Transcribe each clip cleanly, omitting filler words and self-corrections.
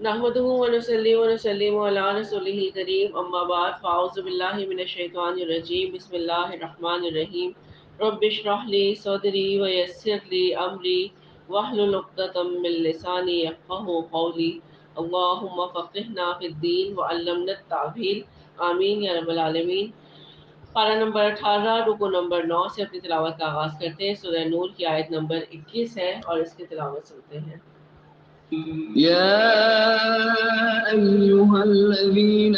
نحمده ونصلي ونسلم على رسوله الكريم اما بعد فاعوذ بالله من الشیطان الرجیم بسم اللہ الرحمن الرحیم رب اشرح لي صدری ويسر لي امری واحلل عقدۃ من لسانی يفقهوا قولی اللهم فقهنا في الدین وعلمنا التعویل آمین یا رب العالمین۔ پارہ نمبر 18 رکو نمبر 9 سے اپنی تلاوت کا آغاز کرتے ہیں۔ سورہ نور کی آیت نمبر 21 ہے اور اس کی تلاوت سنتے ہیں۔ يا أيها الذين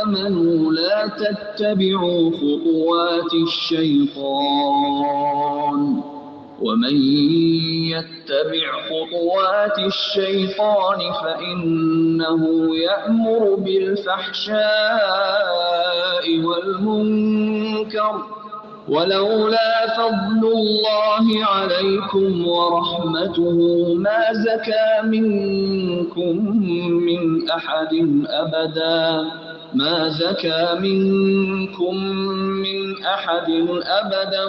آمنوا لا تتبعوا خطوات الشيطان ومن يتبع خطوات الشيطان فإنه يأمر بالفحشاء والمنكر ولولا فضل الله عليكم ورحمته ما زكى منكم من أحد أبدا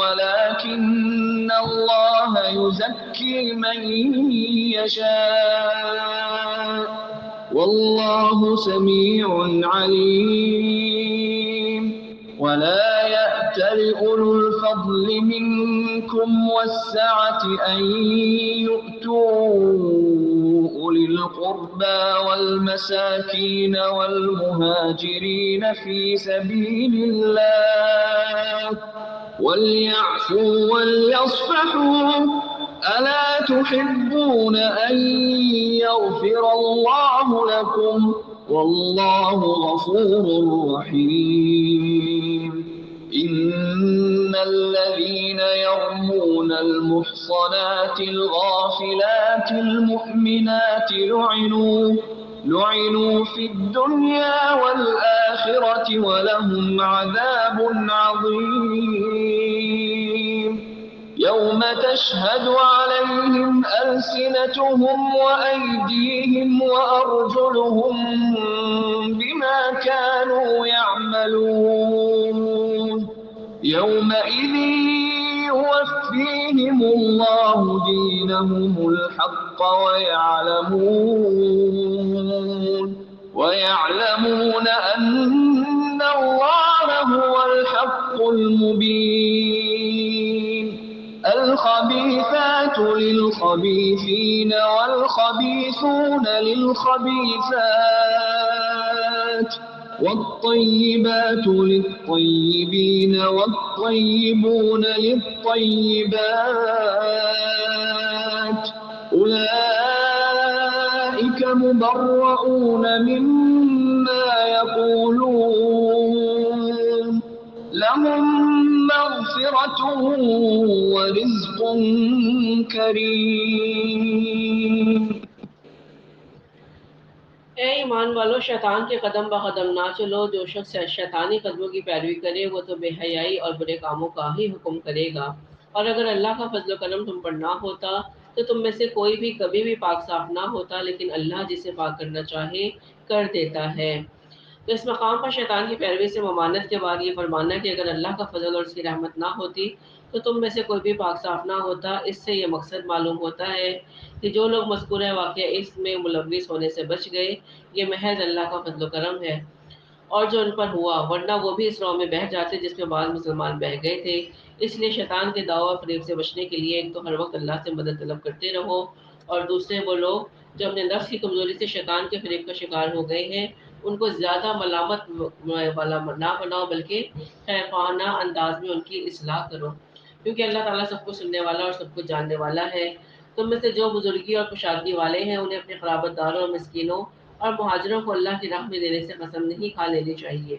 ولكن الله يزكي من يشاء والله سميع عليم ولا يأتل أولو الفضل منكم والسعة أن يؤتوا أولي القربى والمساكين والمهاجرين في سبيل الله وليعفوا وليصفحوا ألا تحبون أن يغفر الله لكم والله غفور رحيم إن الذين يرمون المحصنات الغافلات المؤمنات لعنوا في الدنيا والآخرة ولهم عذاب عظيم يوم تشهد عليهم ألسنتهم وأيديهم وأرجلهم بما كانوا يعملون يومئذ يوفيهم الله دينهم الحق ويعلمون أن الله هو الحق المبين الخبيثات للخبيثين والخبيثون للخبيثات والطيبات للطيبين والطيبون للطيبات أولئك مبرؤون مما يقولون لهم مغفرة ورزق كريم۔ اے ایمان والو، شیطان کے قدم بقدم نہ چلو۔ جو شخص شیطانی قدموں کی پیروی کرے وہ تو بے حیائی اور برے کاموں کا ہی حکم کرے گا، اور اگر اللہ کا فضل و کرم تم پر نہ ہوتا تو تم میں سے کوئی بھی کبھی بھی پاک صاف نہ ہوتا، لیکن اللہ جسے پاک کرنا چاہے کر دیتا ہے۔ تو اس مقام پر شیطان کی پیروی سے ممانعت کے بعد یہ فرمانا ہے کہ اگر اللہ کا فضل اور اس کی رحمت نہ ہوتی تو تم میں سے کوئی بھی پاک صاف نہ ہوتا۔ اس سے یہ مقصد معلوم ہوتا ہے کہ جو لوگ مذکورہ واقعہ اس میں ملوث ہونے سے بچ گئے، یہ محض اللہ کا فضل و کرم ہے، اور جو ان پر ہوا، ورنہ وہ بھی اس راہ میں بہہ جاتے جس میں بعض مسلمان بہہ گئے تھے۔ اس لیے شیطان کے دعوی فریب سے بچنے کے لیے ایک تو ہر وقت اللہ سے مدد طلب کرتے رہو، اور دوسرے وہ لوگ جو اپنے نفس کی کمزوری سے شیطان کے فریب کا شکار ہو گئے ہیں ان کو زیادہ ملامت والا نہ بناؤ، بلکہ خیرخواہانہ انداز میں ان کی اصلاح کرو، کیونکہ اللہ تعالیٰ سب کو سننے والا اور سب کو جاننے والا ہے۔ تم میں سے جو بزرگی اور کشادگی والے ہیں انہیں اپنے قرابت داروں اور مسکینوں اور مہاجروں کو اللہ کی راہ میں دینے سے قسم نہیں کھا لینی چاہیے،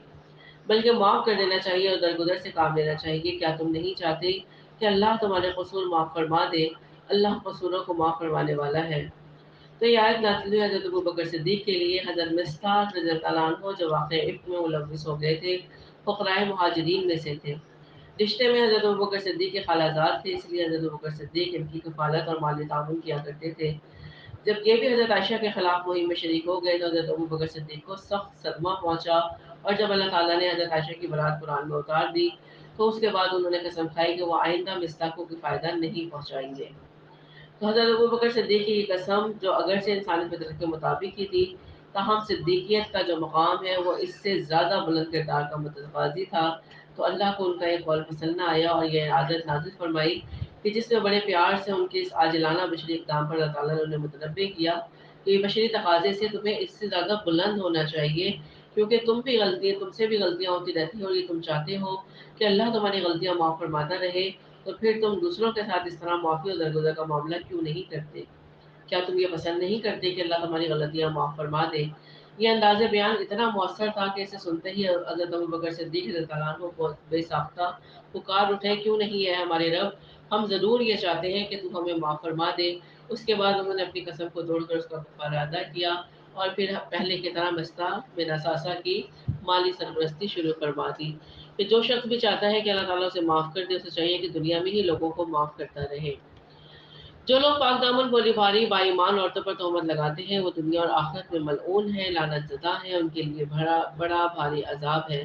بلکہ معاف کر دینا چاہیے اور درگزر سے کام لینا چاہیے۔ کیا تم نہیں چاہتے کہ اللہ تمہارے قصور معاف فرما دے؟ اللہ قصوروں کو معاف فرمانے والا ہے۔ تو یہ آیت نازل ہوئی حضرت ابوبکر صدیق کے لیے۔ حضرت مصطح رضی اللہ عنہ جو واقعہ عفق میں ملوث ہو گئے تھے، فقراء مہاجرین میں سے تھے۔ رشتے میں حضرت ابوبکر صدیق کے خالہ زاد تھے، اس لیے حضرت ابوبکر صدیق ان کی کفالت اور مالی تعاون کیا کرتے تھے۔ جب یہ بھی حضرت عائشہ کے خلاف مہم میں شریک ہو گئے تو حضرت ابوبکر صدیق کو سخت صدمہ پہنچا، اور جب اللہ تعالیٰ نے حضرت عائشہ کی برات قرآن میں اتار دی تو اس کے بعد انہوں نے قسم کھائی کہ وہ آئندہ مصطح کو کوئی فائدہ نہیں پہنچائیں گے۔ تو تو حضرت ابوبکر صدیق کی قسم جو اگرچہ انسانی فطرت کے مطابق ہی تھی، تاہم صدیقیت کا جو مقام ہے وہ اس سے زیادہ بلند کردار کا متوازی تھا۔ تو اللہ کو ان کا یہ قول پسند نہ آیا اور یہ عادت نازل فرمائی کہ جس میں بڑے پیار سے ان کے اس عاجلانہ بشری اقدام پر اللہ تعالیٰ نے انہیں متنبہ کیا کہ یہ بشری تقاضے سے تمہیں اس سے زیادہ بلند ہونا چاہیے، کیونکہ تم سے بھی غلطیاں ہوتی رہتی ہیں، اور یہ تم چاہتے ہو کہ اللہ تمہاری غلطیاں معاف فرماتا رہے، تو پھر تم دوسروں کے ساتھ اس طرح معافی اور درگزر کا معاملہ کیوں نہیں کرتے؟ کیا تم یہ پسند نہیں کرتے کہ اللہ تمہاری غلطیاں معاف فرما دے؟ یہ انداز بیان اتنا مؤثر تھا کہ اسے سنتے ہی حضرت ابوبکر صدیق رضی اللہ عنہ کو بے ساختہ پکار اٹھے، کیوں نہیں ہے ہمارے رب، ہم ضرور یہ چاہتے ہیں کہ تو ہمیں معاف فرما دے۔ اس کے بعد انہوں نے اپنی قسم کو توڑ کر اس کا کفارہ ادا کیا اور پھر پہلے کی طرح مستہ بن اثاثہ کی مالی سرپرستی شروع فرما دی کہ جو شخص بھی چاہتا ہے کہ اللہ تعالیٰ اسے معاف کر دے، اسے چاہیے کہ دنیا میں ہی لوگوں کو معاف کرتا رہے۔ جو لوگ پاک دامن بولی بھاری با ایمان عورتوں پر تہمت لگاتے ہیں وہ دنیا اور آخرت میں ملعون ہیں، لعنت زدہ ہیں، ان کے لیے بڑا بھاری عذاب ہے۔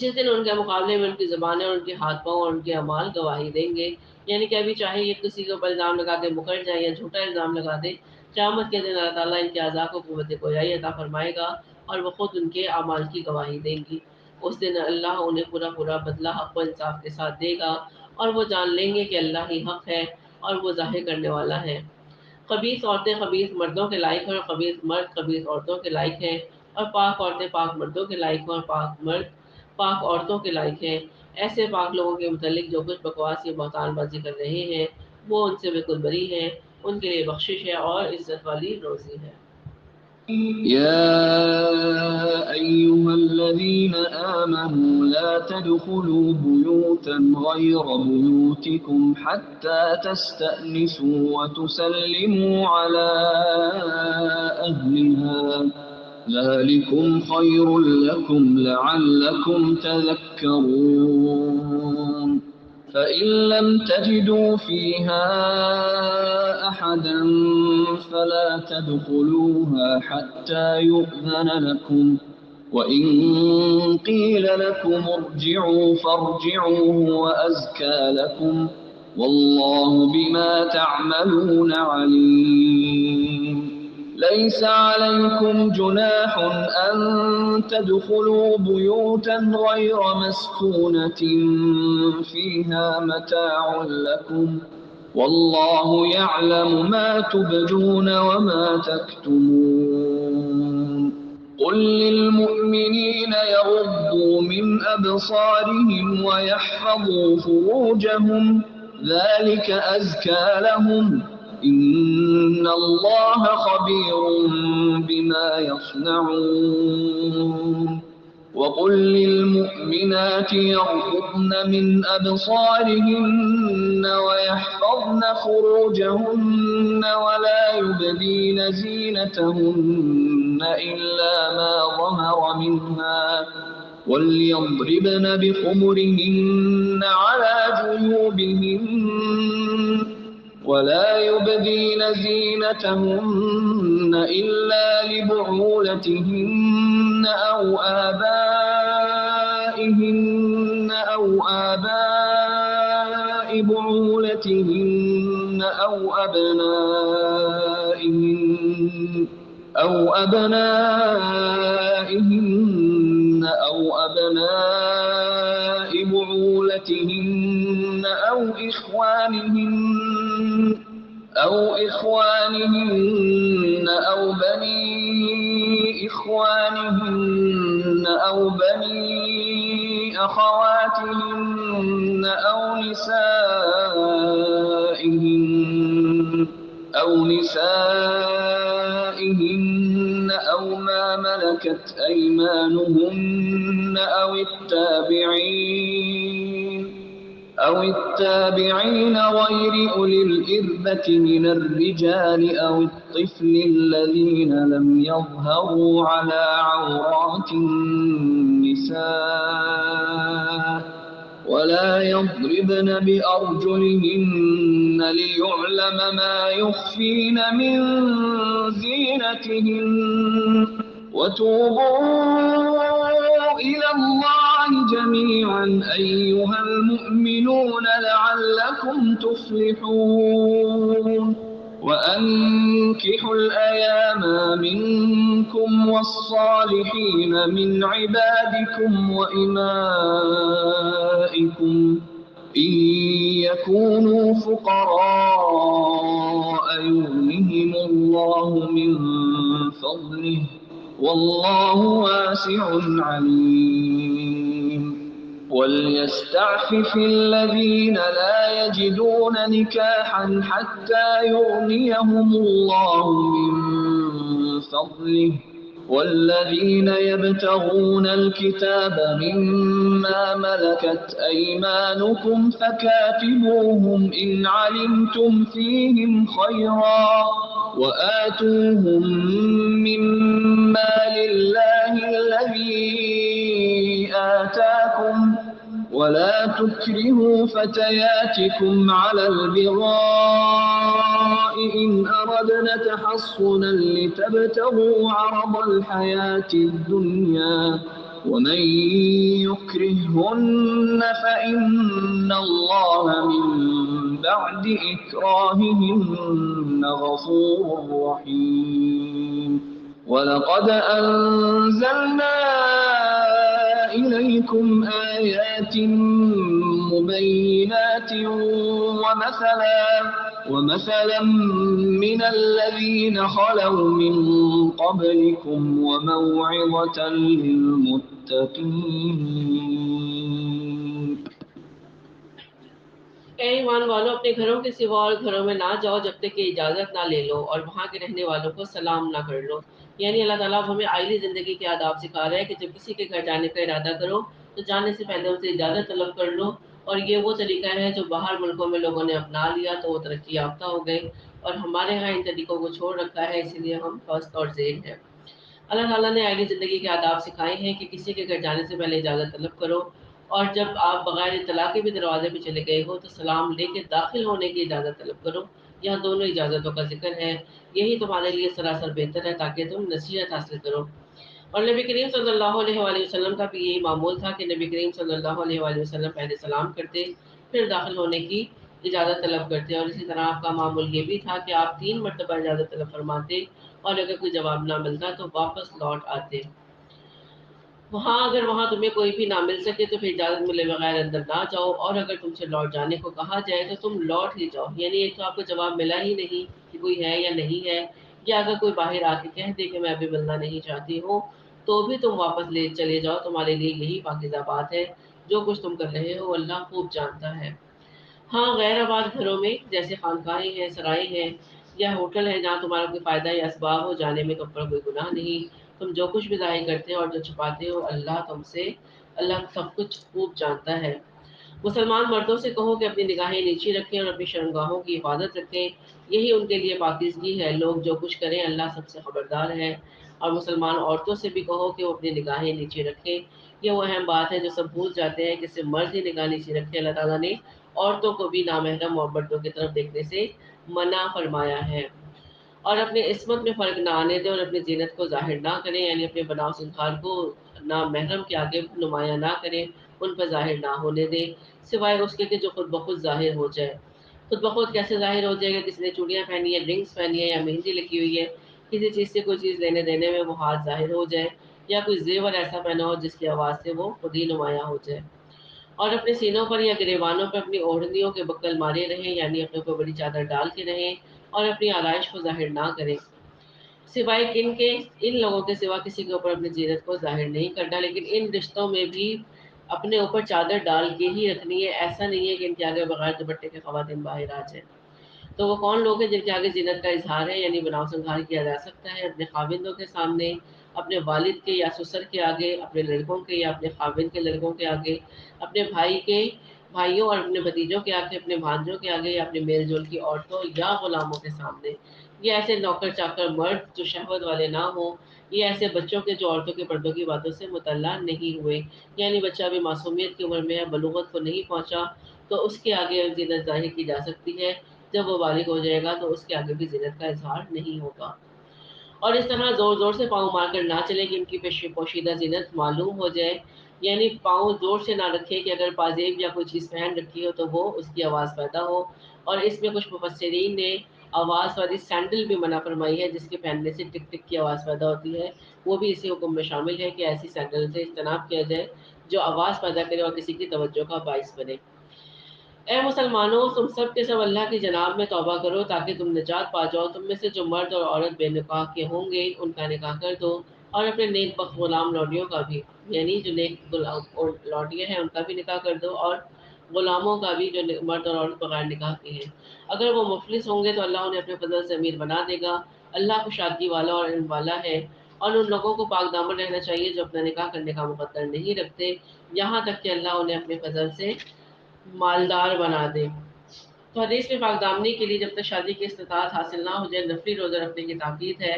جس دن ان کے مقابلے میں ان کی زبانیں اور ان کے ہاتھ پاؤں اور ان کے اعمال گواہی دیں گے، یعنی کہ ابھی چاہے یہ کسی کے اوپر الزام لگا کے مکر جائے یا جھوٹا الزام لگا دے، قیامت کے دن اللہ تعالیٰ ان کے اعضاء کو قوت گویائی عطا فرمائے گا اور وہ خود ان کے اعمال کی گواہی دیں گی۔ اس دن اللہ انہیں پورا بدلہ حق و انصاف کے ساتھ دے گا اور وہ جان لیں گے کہ اللہ ہی حق ہے اور وہ ظاہر کرنے والا ہے۔ خبیث عورتیں خبیث مردوں کے لائق ہیں اور خبیث مرد خبیث عورتوں کے لائق ہیں، اور پاک عورتیں پاک مردوں کے لائق ہیں اور پاک مرد پاک عورتوں کے لائق ہیں۔ ایسے پاک لوگوں کے متعلق جو کچھ بکواس یا بہتان بازی کر رہے ہیں وہ ان سے بالکل بری ہیں، ان کے لیے بخشش ہے اور عزت والی روزی ہے۔ يا أيها الذين آمنوا لا تدخلوا بيوتا غير بيوتكم حتى تستأنسوا وتسلموا على أهلها ذلكم خير لكم لعلكم تذكرون فإن لم تجدوا فيها أحدا فلا تدخلوها حتى يؤذن لكم وإن قيل لكم ارجعوا فارجعوا هو أزكى لكم والله بما تعملون عليم ليس عليكم جناح أن تدخلوا بيوتا غير مسكونة فيها متاع لكم والله يعلم ما تبدون وما تكتمون قل للمؤمنين يغضوا من أبصارهم ويحفظوا فروجهم ذلك أزكى لهم إن الله خبير بما يصنعون وقل للمؤمنات يغضضن من أبصارهن ويحفظن فروجهن ولا يبدين زينتهن إلا ما ظهر منها وليضربن بخمرهن على جيوبهن ولا يبدين زينتهن إلا لبعولتهن أو آباء بعولتهن أو أبنائهن أو أبناء بعولتهن أو إخوانهن أو بني إخوانهن أو بني أخواتهن أو نسائهن أو ما ملكت أيمانهن أو التابعين غير أولي الإربة من الرجال أو الطفل الذين لم يظهروا على عورات النساء ولا يضربن بأرجلهن ليعلم ما يخفين من زينتهن وتوبوا إلى الله الله جميعا أيها المؤمنون لعلكم تفلحون وأنكحوا الأيام منكم والصالحين من عبادكم وإمائكم إن يكونوا فقراء يغنهم الله من فضله والله واسع عليم وليستعفف الذين لا يجدون نكاحا حتى يغنيهم الله من فضله والذين يبتغون الكتاب مما ملكت أيمانكم فكاتبوهم إن علمتم فيهم خيرا وآتوهم مما لله الذي آتاكم ولا تكرهوا فتياتكم على البغاء إن أردنا تحصنا لتبتغوا عرض الحياة الدنيا ومن يكرههن فإن الله من بعد إكراههن غفور رحيم ولقد أنزلنا إليكم آيات مبينات ومثلا من الذين خلوا من قبلكم وموعظة للمتقين اے ایمان والو اپنے گھروں کے سوا اور گھروں میں نہ جاؤ جب تک کہ اجازت نہ لے لو اور وہاں کے رہنے والوں کو سلام نہ کر لو یعنی اللہ تعالیٰ ہمیں آئلی زندگی کے آداب سکھا رہا ہے کہ جب کسی کے گھر جانے کا ارادہ کرو تو جانے سے پہلے ان سے اجازت طلب کر لو اور یہ وہ طریقہ ہے جو باہر ملکوں میں لوگوں نے اپنا لیا تو وہ ترقی یافتہ ہو گئے اور ہمارے ہاں ان طریقوں کو چھوڑ رکھا ہے اسی لیے ہم پست اور ذیل ہیں اللہ تعالیٰ نے آئلی زندگی کے آداب سکھائے ہیں کہ کسی کے گھر جانے سے پہلے اجازت طلب کرو اور جب آپ بغیر اطلاع کے بھی دروازے پہ چلے گئے ہو تو سلام لے کے داخل ہونے کی اجازت طلب کرو یہاں دونوں اجازتوں کا ذکر ہے یہی تمہارے لیے سراسر بہتر ہے تاکہ تم نصیحت حاصل کرو اور نبی کریم صلی اللہ علیہ وآلہ وسلم کا بھی یہی معمول تھا کہ نبی کریم صلی اللہ علیہ وآلہ وسلم پہلے سلام کرتے پھر داخل ہونے کی اجازت طلب کرتے اور اسی طرح آپ کا معمول یہ بھی تھا کہ آپ 3 مرتبہ اجازت طلب فرماتے اور اگر کوئی جواب نہ ملتا تو واپس لوٹ آتے اگر تمہیں کوئی بھی نہ مل سکے تو پھر اجازت ملے بغیر اندر نہ جاؤ اور اگر تم سے لوٹ جانے کو کہا جائے تو تم لوٹ ہی جاؤ یعنی ایک تو آپ کو جواب ملا ہی نہیں کہ کوئی ہے یا نہیں ہے یا اگر کوئی باہر آ کے کہہ دے کہ میں ابھی ملنا نہیں چاہتی ہوں تو بھی تم واپس لے چلے جاؤ تمہارے لیے یہی پاکیزہ بات ہے جو کچھ تم کر رہے ہو اللہ خوب جانتا ہے ہاں غیر آباد گھروں میں جیسے خانقاہیں ہیں سرائے ہیں یا ہوٹل ہے جہاں تمہارا کوئی فائدہ یا اسباب ہو جانے میں تم پر کوئی گناہ نہیں تم جو کچھ بھی ظاہر کرتے ہو اور جو چھپاتے ہو اللہ سب کچھ خوب جانتا ہے مسلمان مردوں سے کہو کہ اپنی نگاہیں نیچی رکھیں اور اپنی شرمگاہوں کی حفاظت رکھیں یہی ان کے لیے پاکیزگی ہے لوگ جو کچھ کریں اللہ سب سے خبردار ہے اور مسلمان عورتوں سے بھی کہو کہ وہ اپنی نگاہیں نیچے رکھیں یہ وہ اہم بات ہے جو سب بھول جاتے ہیں کہ صرف مرد ہی نگاہ نیچے رکھے اللہ تعالیٰ نے عورتوں کو بھی نامحرم اور مردوں کی طرف دیکھنے سے منع فرمایا ہے اور اپنے عصمت میں فرق نہ آنے دیں اور اپنی زینت کو ظاہر نہ کریں یعنی اپنے بناؤ سنکھار کو نامحرم کے آگے نمایاں نہ کریں ان پر ظاہر نہ ہونے دیں سوائے اس کے کہ جو خود بخود ظاہر ہو جائے خود بخود کیسے ظاہر ہو جائے گا کسی نے چوڑیاں پہنی ہے رنگس پہنی ہے یا مہندی لگی ہوئی ہے کسی چیز سے کوئی چیز لینے دینے میں وہ ہاتھ ظاہر ہو جائے یا کوئی زیور ایسا پہنا ہو جس کی آواز سے وہ خود ہی نمایاں ہو جائے اور اپنے سینوں پر یا گریبانوں پر اپنی اوڑھنیوں کے بکل مارے رہیں یعنی اپنے کو بڑی چادر ڈال کے رہیں اور اپنی آرائش کو ظاہر نہ کریں سوائے ان لوگوں کے سوا کسی کے اوپر اپنی زینت کو ظاہر نہیں کرنا لیکن ان رشتوں میں بھی اپنے اوپر چادر ڈال کے ہی رکھنی ہے ایسا نہیں ہے کہ ان کے آگے بغیر دوپٹے کے خواتین باہر آ جائیں تو وہ کون لوگ ہیں جن کے آگے زینت کا اظہار ہے یعنی بناؤ سنگھار کیا جا سکتا ہے اپنے خاوندوں کے سامنے اپنے والد کے یا سسر کے آگے اپنے لڑکوں کے یا اپنے خاوند کے لڑکوں کے آگے اپنے بھائیوں اور اپنے بھتیجوں کے آگے اپنے بھانجوں کے آگے یا اپنے میل جول کی عورتوں یا غلاموں کے سامنے یہ ایسے نوکر چاکر مرد جو شہوت والے نہ ہوں یہ ایسے بچوں کے جو عورتوں کے پردوں کی باتوں سے مطلع نہیں ہوئے یعنی بچہ ابھی معصومیت کی عمر میں ہے بلوغت کو نہیں پہنچا تو اس کے آگے زینت ظاہر کی جا سکتی ہے جب وہ بالغ ہو جائے گا تو اس کے آگے بھی زینت کا اظہار نہیں ہوگا اور اس طرح زور زور سے پاؤں مار کر نہ چلے کہ ان کی پوشیدہ زینت معلوم ہو جائے یعنی پاؤں زور سے نہ رکھے کہ اگر پازیب یا کوئی چیز پہن رکھی ہو تو وہ اس کی آواز پیدا ہو۔ اور اس میں کچھ مفسرین نے آواز والی سینڈل بھی منع فرمائی ہے جس کے پہننے سے ٹک ٹک کی آواز پیدا ہوتی ہے، وہ بھی اسی حکم میں شامل ہے کہ ایسی سینڈل سے اجتناب کیا جائے جو آواز پیدا کرے اور کسی کی توجہ کا باعث بنے۔ اے مسلمانوں، تم سب کے سب اللہ کی جناب میں توبہ کرو تاکہ تم نجات پا جاؤ۔ تم میں سے جو مرد اور عورت بے نکاح کے ہوں گے ان کا نکاح کر دو، اور اپنے نیک بخت غلام لوڈیوں کا بھی، یعنی جو نیک لوڈیاں ہیں ان کا بھی نکاح کر دو، اور غلاموں کا بھی جو مرد اور عورت بغیر نکاح کے ہیں۔ اگر وہ مفلس ہوں گے تو اللہ انہیں اپنے فضل سے امیر بنا دے گا۔ اللہ کشادگی والا اور علم والا ہے۔ اور ان لوگوں کو پاک دامن رہنا چاہیے جو اپنا نکاح کرنے کا مقدر نہیں رکھتے یہاں تک کہ اللہ انہیں اپنے فضل سے مالدار بنا دے۔ تو حدیث میں پاک دامنی کے لیے جب تک شادی کی استطاعت حاصل نہ ہو جائے نفلی روزہ رکھنے کی تاکید ہے۔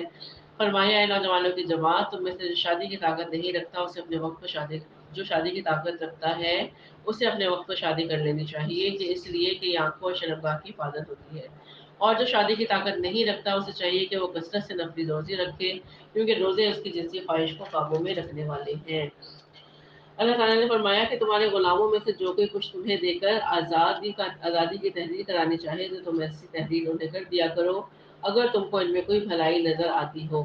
فرمایا ہے نوجوانوں کی جماعت، تم میں سے جو شادی کی طاقت نہیں رکھتا اسے اپنے وقت پر شادی جو شادی کی طاقت رکھتا ہے اسے اپنے وقت پر شادی کر لینی چاہیے، کہ اس لیے کہ یہ آنکھوں اور شرمگاہ کی حفاظت ہوتی ہے۔ اور جو شادی کی طاقت نہیں رکھتا اسے چاہیے کہ وہ کثرت سے نفلی روزے رکھے، کیونکہ روزے اس کی جنسی خواہش کو قابو میں رکھنے والے ہیں۔ اللہ تعالیٰ نے فرمایا کہ تمہارے غلاموں میں سے جو کوئی کچھ تمہیں دے کر آزادی کی تحریر کرانی چاہے تو تم ایسی تحریر انہیں کر دیا کرو اگر تم کو ان میں کوئی بھلائی نظر آتی ہو۔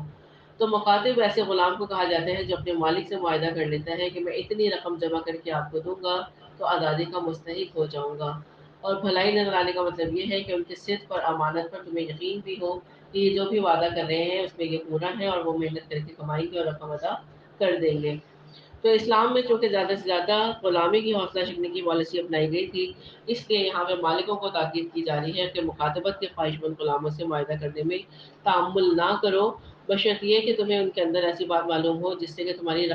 تو مخاطب ایسے غلام کو کہا جاتا ہے جو اپنے مالک سے معاہدہ کر لیتا ہے کہ میں اتنی رقم جمع کر کے آپ کو دوں گا تو آزادی کا مستحق ہو جاؤں گا۔ اور بھلائی نظر آنے کا مطلب یہ ہے کہ ان کے صدق اور امانت پر تمہیں یقین بھی ہو کہ یہ جو بھی وعدہ کر رہے ہیں اس میں یہ پورا ہے اور وہ محنت کر کے کمائیں گے اور رقم ادا کر دیں گے۔ تو اسلام میں چونکہ زیادہ سے زیادہ غلامی کی حوصلہ شکنی کی پالیسی اپنائی گئی تھی، اس لیے یہاں پہ مالکوں کو تاکید کی جا رہی ہے کہ مخاطبت کے خواہش مند غلاموں سے معاہدہ کرنے میں تعامل نہ کرو، بشرط یہ کہ تمہیں ان کے اندر ایسی بات معلوم ہو جس سے کہ تمہاری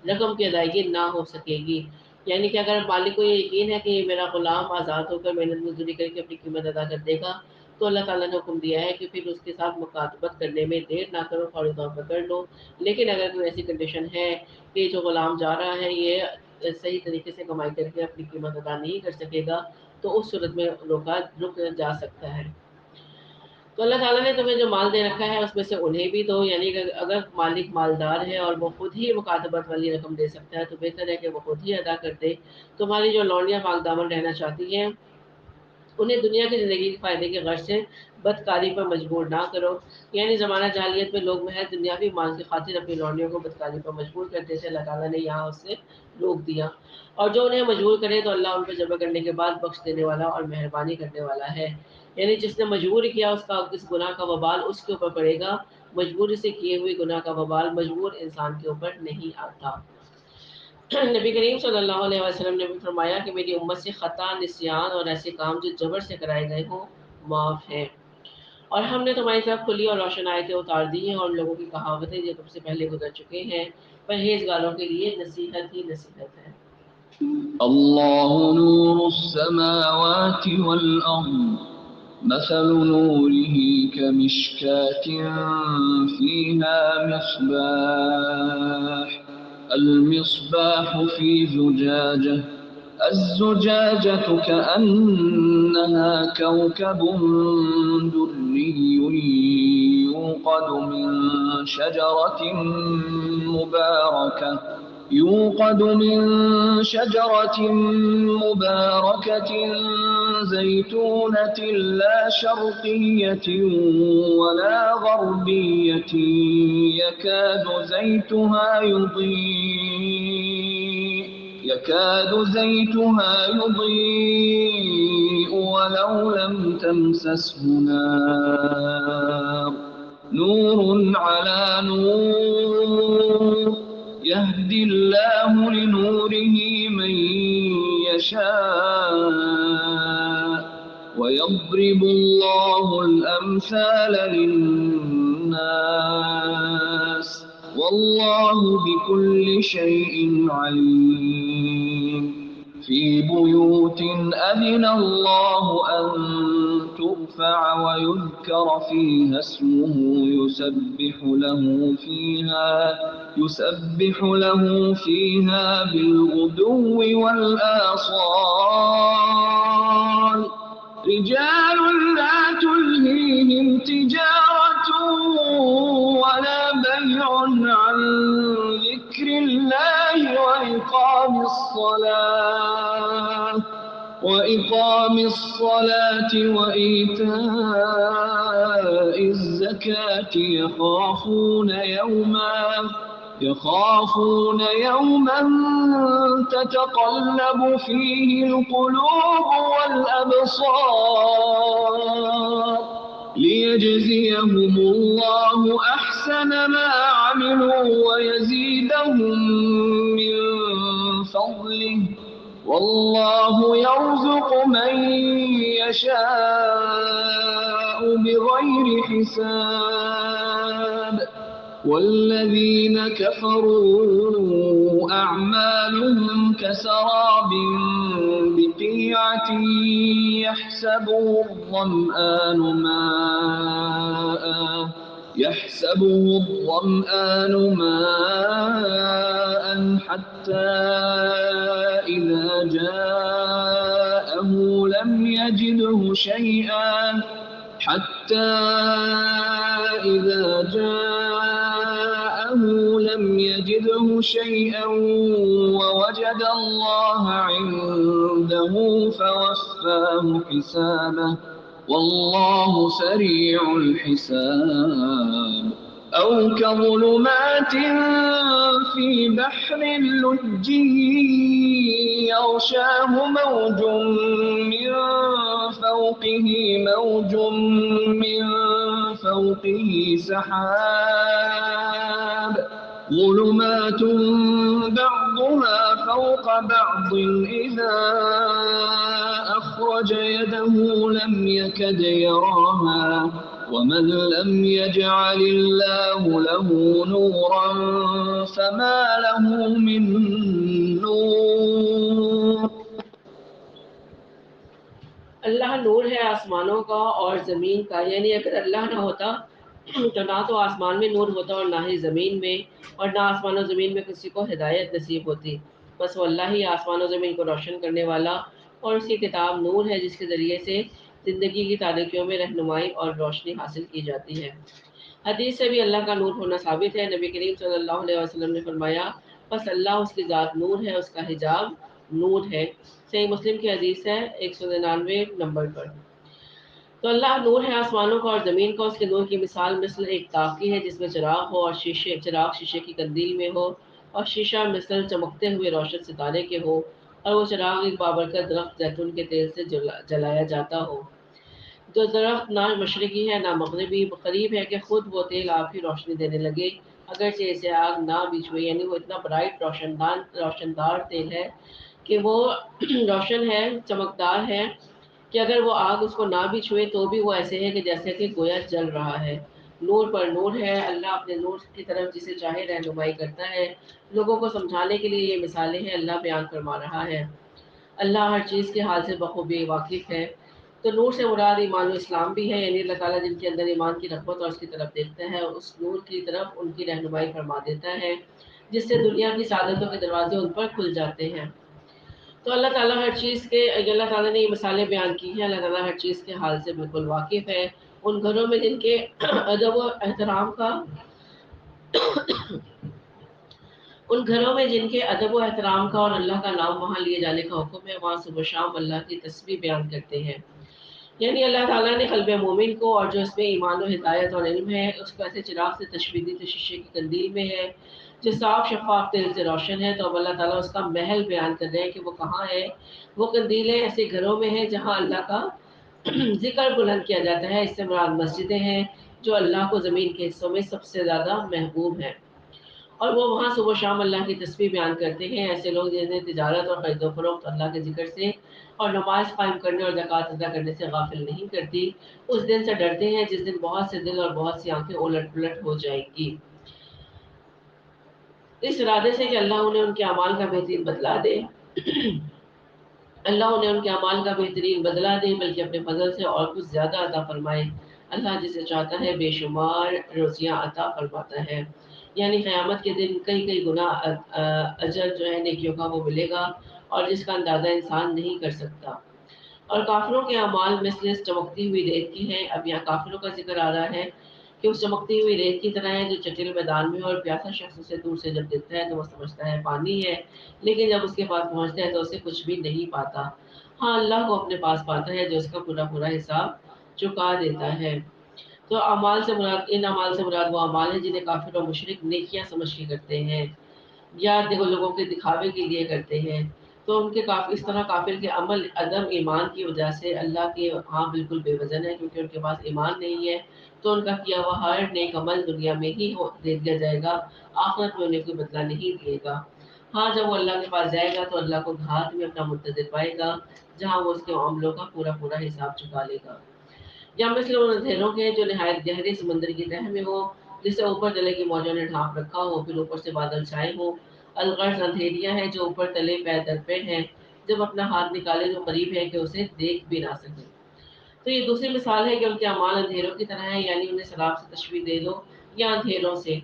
رقم کی ادائیگی نہ ہو سکے گی۔ یعنی کہ اگر مالک کو یہ یقین ہے کہ یہ میرا غلام آزاد ہو کر محنت مزدوری کر کے اپنی قیمت ادا کر دے گا تو اللہ تعالیٰ نے حکم دیا ہے کہ پھر اس کے ساتھ مخاطبت کرنے میں دیر نہ کرو، فوری طور پر کر لو۔ لیکن اگر کوئی ایسی کنڈیشن ہے کہ جو غلام جا رہا ہے یہ صحیح طریقے سے کمائی کر کے اپنی قیمت ادا نہیں کر سکے گا تو اس صورت میں رک جا سکتا ہے۔ تو اللہ تعالیٰ نے تمہیں جو مال دے رکھا ہے اس میں سے انہیں بھی دو، یعنی کہ اگر مالک مالدار ہے اور وہ خود ہی مخاطبت والی رقم دے سکتا ہے تو بہتر ہے کہ وہ خود ہی ادا کر دے۔ تمہاری جو لونڈیاں پاک دامن رہنا چاہتی ہیں انہیں دنیا کی زندگی کے فائدے کے غرض سے بدکاری پر مجبور نہ کرو۔ یعنی زمانہ جاہلیت میں لوگ محض دنیاوی مال کی خاطر اپنی لونڈیوں کو بدکاری پر مجبور کرتے تھے، اللہ تعالیٰ نے یہاں اس سے روک دیا۔ اور جو انہیں مجبور کرے تو اللہ ان پر جبر کرنے کے بعد بخش دینے والا اور مہربانی کرنے والا ہے۔ یعنی جس نے مجبور کیا اس گناہ کا وبال اس کے اوپر پڑے گا، مجبوری سے کیے ہوئے گناہ کا وبال مجبور انسان کے اوپر نہیں آتا۔ نبی کریم صلی اللہ علیہ وسلم نے بھی فرمایا کہ میری امت سے خطا، نسیان اور ایسے کام جو جبر سے کرائے گئے ہوں معاف ہیں۔ اور ہم نے تمہاری طرف کھلی اور روشن آیتیں اتار دی ہیں اور لوگوں کی کہاوتیں جو تم سے پہلے گزر چکے ہیں پرہیزگاروں کے لیے نصیحت ہی نصیحت ہے۔ اللہ نور السماوات والأرض مثل نوره كمشكاة فيها مصباح المصباح في زجاجة الزجاجة كأنها كوكب دري يوقد من شجرة مباركة زيتونة لا شرقية ولا غربية يكاد زيتها يضيء ولو لم تمسسه نار نور على نور يهدي الله لنوره من يشاء ويضرب الله الأمثال للناس والله بكل شيء عليم في بيوت أذن الله أن ترفع ويذكر فيها اسمه يسبح له فيها بالغدو والآصال رجال لا تلهيهم تجارة ولا بيع عن ذكر الله وإقام الصلاة وإيتاء الزكاة يخافون يوما تتقلب فيه القلوب والأبصار ليجزيهم الله أحسن ما عملوا ويزيدهم من فضله والله يرزق من يشاء بغير حساب والذين كفروا أعمالهم كسراب بقيعة يحسبه الظمآن ماء حتى إذا جاءه لم يجده شيئا ووجد الله عنده فوفاه حسابه والله سريع الحساب أو كظلمات في بحر لجي يغشاه موج من فوقه سحاب ظلمات بعضها فوق بعض إذا أخرج يده لم يكد يراها ومن لم يجعل الله له نورا فما له من نور. اللہ نور ہے آسمانوں کا اور زمین کا، یعنی اگر اللہ نہ ہوتا تو نہ تو آسمان میں نور ہوتا اور نہ ہی زمین میں، اور نہ آسمان و زمین میں کسی کو ہدایت نصیب ہوتی. بس وہ اللہ ہی آسمان و زمین کو روشن کرنے والا اور اس کی کتاب نور ہے جس کے ذریعے سے زندگی کی تاریکیوں میں رہنمائی اور روشنی حاصل کی جاتی ہے. حدیث سے بھی اللہ کا نور ہونا ثابت ہے. نبی کریم صلی اللہ علیہ وسلم نے فرمایا بس اللہ اس کی ذات نور ہے، اس کا حجاب نور ہے. صحیح مسلم کی حدیث ہے 199 نمبر پر. تو اللہ نور ہے آسمانوں کا اور زمین کا. اس کے نور کی مثال مثل ایک تاق کی ہے جس میں چراغ ہو اور چراغ شیشے کی قندیل میں ہو اور شیشہ مثل چمکتے ہوئے روشن ستارے کے ہو اور وہ چراغ ایک بابرکت درخت زیتون کے تیل سے جلایا جاتا ہو. جو درخت نہ مشرقی ہے نہ مغربی، قریب ہے کہ خود وہ تیل آپ ہی روشنی دینے لگے اگرچہ اسے آگ نہ بھی چھوئے. یعنی وہ اتنا برائٹ روشندار تیل ہے کہ وہ روشن ہے، چمکدار ہے کہ اگر وہ آگ اس کو نہ بھی چھوئے تو بھی وہ ایسے ہے کہ جیسے کہ گویا جل رہا ہے. نور پر نور ہے. اللہ اپنے نور کی طرف جسے چاہے رہنمائی کرتا ہے. لوگوں کو سمجھانے کے لیے یہ مثالیں ہیں اللہ بیان فرما رہا ہے. اللہ ہر چیز کے حال سے بخوبی واقف ہے. تو نور سے مراد ایمان و اسلام بھی ہے، یعنی اللہ تعالیٰ جن کے اندر ایمان کی رغبت اور اس کی طرف دیکھتا ہے اس نور کی طرف ان کی رہنمائی فرما دیتا ہے جس سے دنیا کی سعادتوں کے دروازے ان پر کھل جاتے ہیں. تو اللہ تعالیٰ ہر چیز کے اللہ تعالیٰ نے یہ مثالیں بیان کی ہیں. اللہ تعالیٰ ہر چیز کے حال سے بالکل واقف ہے. ان گھروں میں جن کے ادب و احترام کا اور اللہ کا نام وہاں لیے جانے کا حکم ہے، وہاں صبح شام اللہ کی تسبیح بیان کرتے ہیں. یعنی اللہ تعالیٰ نے قلب مومن کو اور جو اس میں ایمان و ہدایت اور علم ہے اس کو ایسے چراغ سے تشبیہ دی تو شیشے کی قندیل میں ہے جو صاف شفاف تیل سے روشن ہے. تو اب اللہ تعالیٰ اس کا محل بیان کر رہے ہیں کہ وہ کہاں ہے. وہ قندیلیں ایسے گھروں میں ہیں جہاں اللہ کا ذکر بلند کیا جاتا ہے. اس سے مراد مسجدیں ہیں جو اللہ کو زمین کے حصوں میں سب سے زیادہ محبوب ہیں اور وہ وہاں صبح و شام اللہ کی تسبیح بیان کرتے ہیں. ایسے لوگ جنہیں تجارت اور خرید و فروخت اللہ کے ذکر سے اور نماز قائم کرنے اور زکوٰۃ ادا کرنے سے غافل نہیں کرتی اس دن سے ڈرتے ہیں جس دن بہت سے دل اور بہت سی آنکھیں الٹ پلٹ ہو جائیں گی، اس ارادے سے کہ اللہ انہیں ان کے اعمال کا بہترین بدلہ دے بلکہ اپنے فضل سے اور کچھ زیادہ عطا فرمائے. اللہ جسے چاہتا ہے بے شمار روزیاں عطا فرماتا ہے. یعنی قیامت کے دن کئی گنا اجر جو ہے نیکیوں کا وہ ملے گا اور جس کا اندازہ انسان نہیں کر سکتا. اور کافروں کے اعمال مثل چمکتی ہوئی ریت کی ہیں. اب یہاں کافروں کا ذکر آ رہا ہے کہ اس چمکتی ہوئی ریت کی طرح ہے جو چٹیل میدان میں اور پیاسا شخص اسے دور سے جب دیکھتا ہے تو وہ سمجھتا ہے پانی ہے، لیکن جب اس کے پاس پہنچتا ہے تو اسے کچھ بھی نہیں پاتا. ہاں اللہ کو اپنے پاس پاتا ہے جو اس کا پورا پورا حساب چکا دیتا ہے۔ تو اعمال سے مراد ان اعمال سے مراد وہ اعمال ہیں جنہیں کافر اور مشرک نیکیاں سمجھ کے کرتے ہیں یا دیکھو لوگوں کے دکھاوے کے لیے کرتے ہیں، تو ان کے اس طرح کافر کے عمل عدم ایمان کی وجہ سے اللہ کے ہاں بالکل بے وزن ہے، کیونکہ ان کے پاس ایمان نہیں ہے، تو ان کا کیا ہوا ہر نیک عمل دنیا میں ہی دے دیا جائے گا، آخرت میں انہیں کوئی بدلہ نہیں دیے گا۔ ہاں جب وہ اللہ کے پاس جائے گا تو اللہ کو گھات میں اپنا منتظر پائے گا، جہاں وہ اس کے عملوں کا پورا پورا حساب چکا لے گا۔ یا مثل ان اندھیروں کے جو نہایت گہرے سمندر کی تہہ میں ہو، جسے اوپر تلے کی موجوں نے ڈھانپ رکھا ہو، پھر اوپر سے بادل چھائے ہوں۔ الغرض اندھیریاں ہیں جو اوپر تلے پے در پہ ہیں، جب اپنا ہاتھ نکالے تو قریب ہے کہ اسے دیکھ بھی نہ سکے۔ تو یہ دوسری مثال ہے کہ ان کے اعمال اندھیروں کی طرح ہیں، یعنی انہیں سراب سے تشبیہ دے دو یا اندھیروں سے۔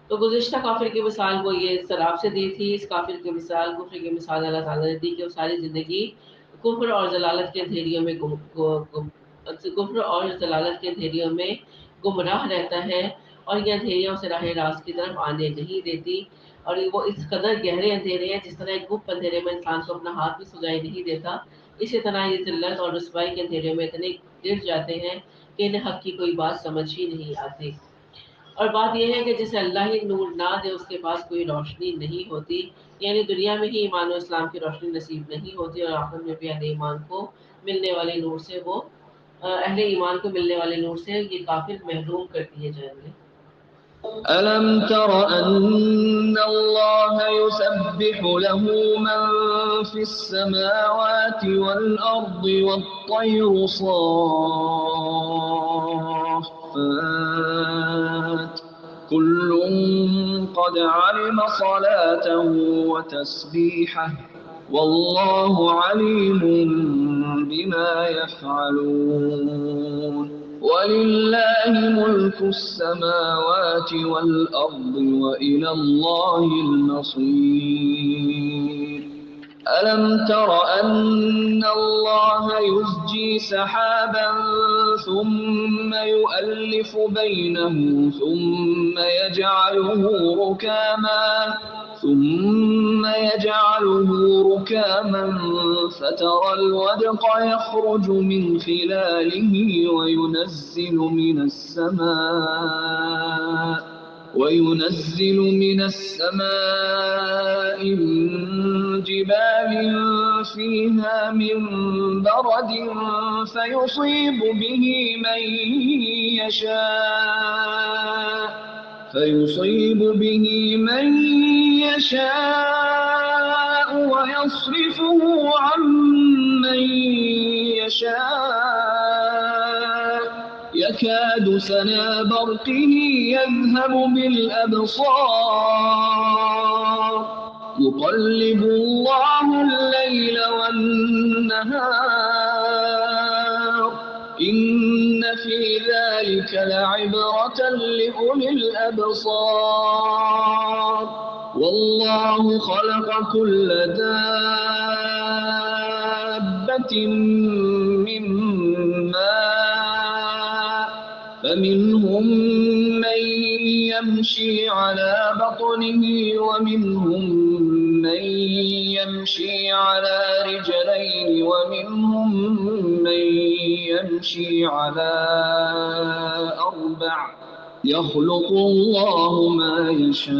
تو گزشتہ کافر کی مثال وہ یہ سراب سے دی تھی، اس کافر کی مثال کفر کی مثال اللہ تعالیٰ نے دی کہ وہ ساری زندگی کفر اور ضلالت کے اندھیریوں میں کفر اور ضلالت کے اندھیریوں میں گمراہ رہتا ہے، اور یہ اندھیریاں اسے راہ راست کی طرف آنے نہیں دیتی، اور وہ اس قدر گہرے اندھیرے ہیں جس طرح ایک گپ اندھیرے میں انسان کو اپنا ہاتھ بھی سجائی نہیں دیتا، اسی طرح یہ ذلت اور رسوائی کے اندھیرے میں اتنے گر جاتے ہیں کہ انہیں حق کی کوئی بات سمجھ ہی نہیں آتی۔ اور بات یہ ہے کہ جسے اللہ ہی نور نہ دے اس کے پاس کوئی روشنی نہیں ہوتی، یعنی دنیا میں ہی ایمان و اسلام کی روشنی نصیب نہیں ہوتی، اور آخرت میں بھی اہل ایمان کو ملنے والے نور سے اہل ایمان کو ملنے والے نور سے یہ کافر محروم کر دیے جائیں گے۔ ألم تر أن الله يسبح له من في السماوات والأرض والطير صافات كل قد علم صلاته وتسبيحه والله عليم بما يفعلون ولله ملك السماوات والأرض وإلى الله المصير ألم تر أن الله يزجي سحابا ثم يؤلف بينه ثم يجعله ركاما فترى الودق يخرج من خلاله وينزل من السماء من جبال فيها من برد فيصيب به من يشاء ويصرفه عن من يشاء يكاد سنا برقه يذهب بالأبصار يقلب الله الليل والنهار إن في ذلك لعبرة لأولي الأبصار والله خلق كل دابة من ماء فمنهم من يمشي على بطنه ومنهم من يمشي على رجلين ومنهم من يمشي على أربع يخلق الله ما يشاء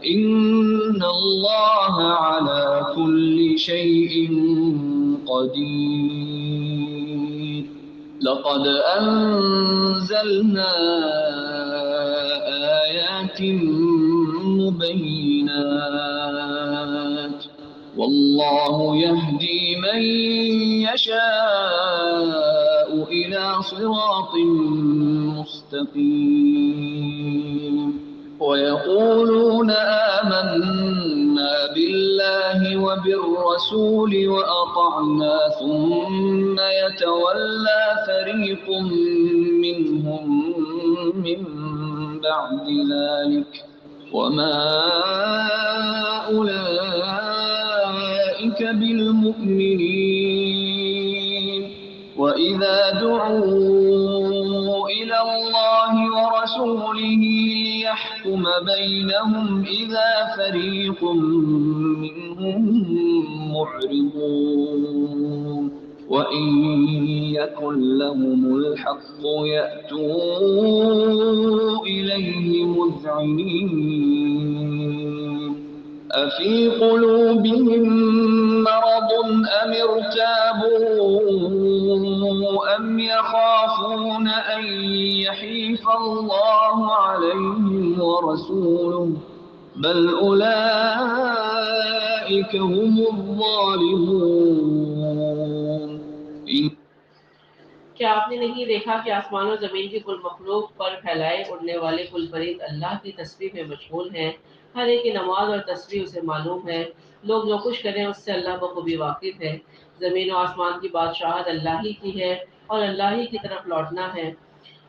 إن الله على كل شيء قدير لقد أنزلنا آيات مبينات والله يهدي من يشاء إلى صراط مستقيم ويقولون آمنا بالله وبالرسول وأطعنا ثم يتولى فريق منهم من بعد ذلك وما أولئك بالمؤمنين وإذا دعوا إلى الله ورسوله ليحكم بينهم إذا فريق منهم معرضون وإن يكن لهم الحق يأتوا إليه مذعنين أفي قلوبهم مرض أم ارتابوا أم يخافون أن يحيف الله عليهم ورسوله بل أولئك هم الظالمون کیا آپ نے نہیں دیکھا کہ آسمان و زمین کی کل مخلوق پر پھیلائے اڑنے والے کل پرند اللہ کی تسبیح میں مشغول ہیں، ہر ایک کی نماز اور تسبیح اسے معلوم ہے، لوگ جو کچھ کریں اس سے اللہ بخوبی واقف ہے، زمین و آسمان کی بادشاہت اللہ ہی کی ہے اور اللہ ہی کی طرف لوٹنا ہے۔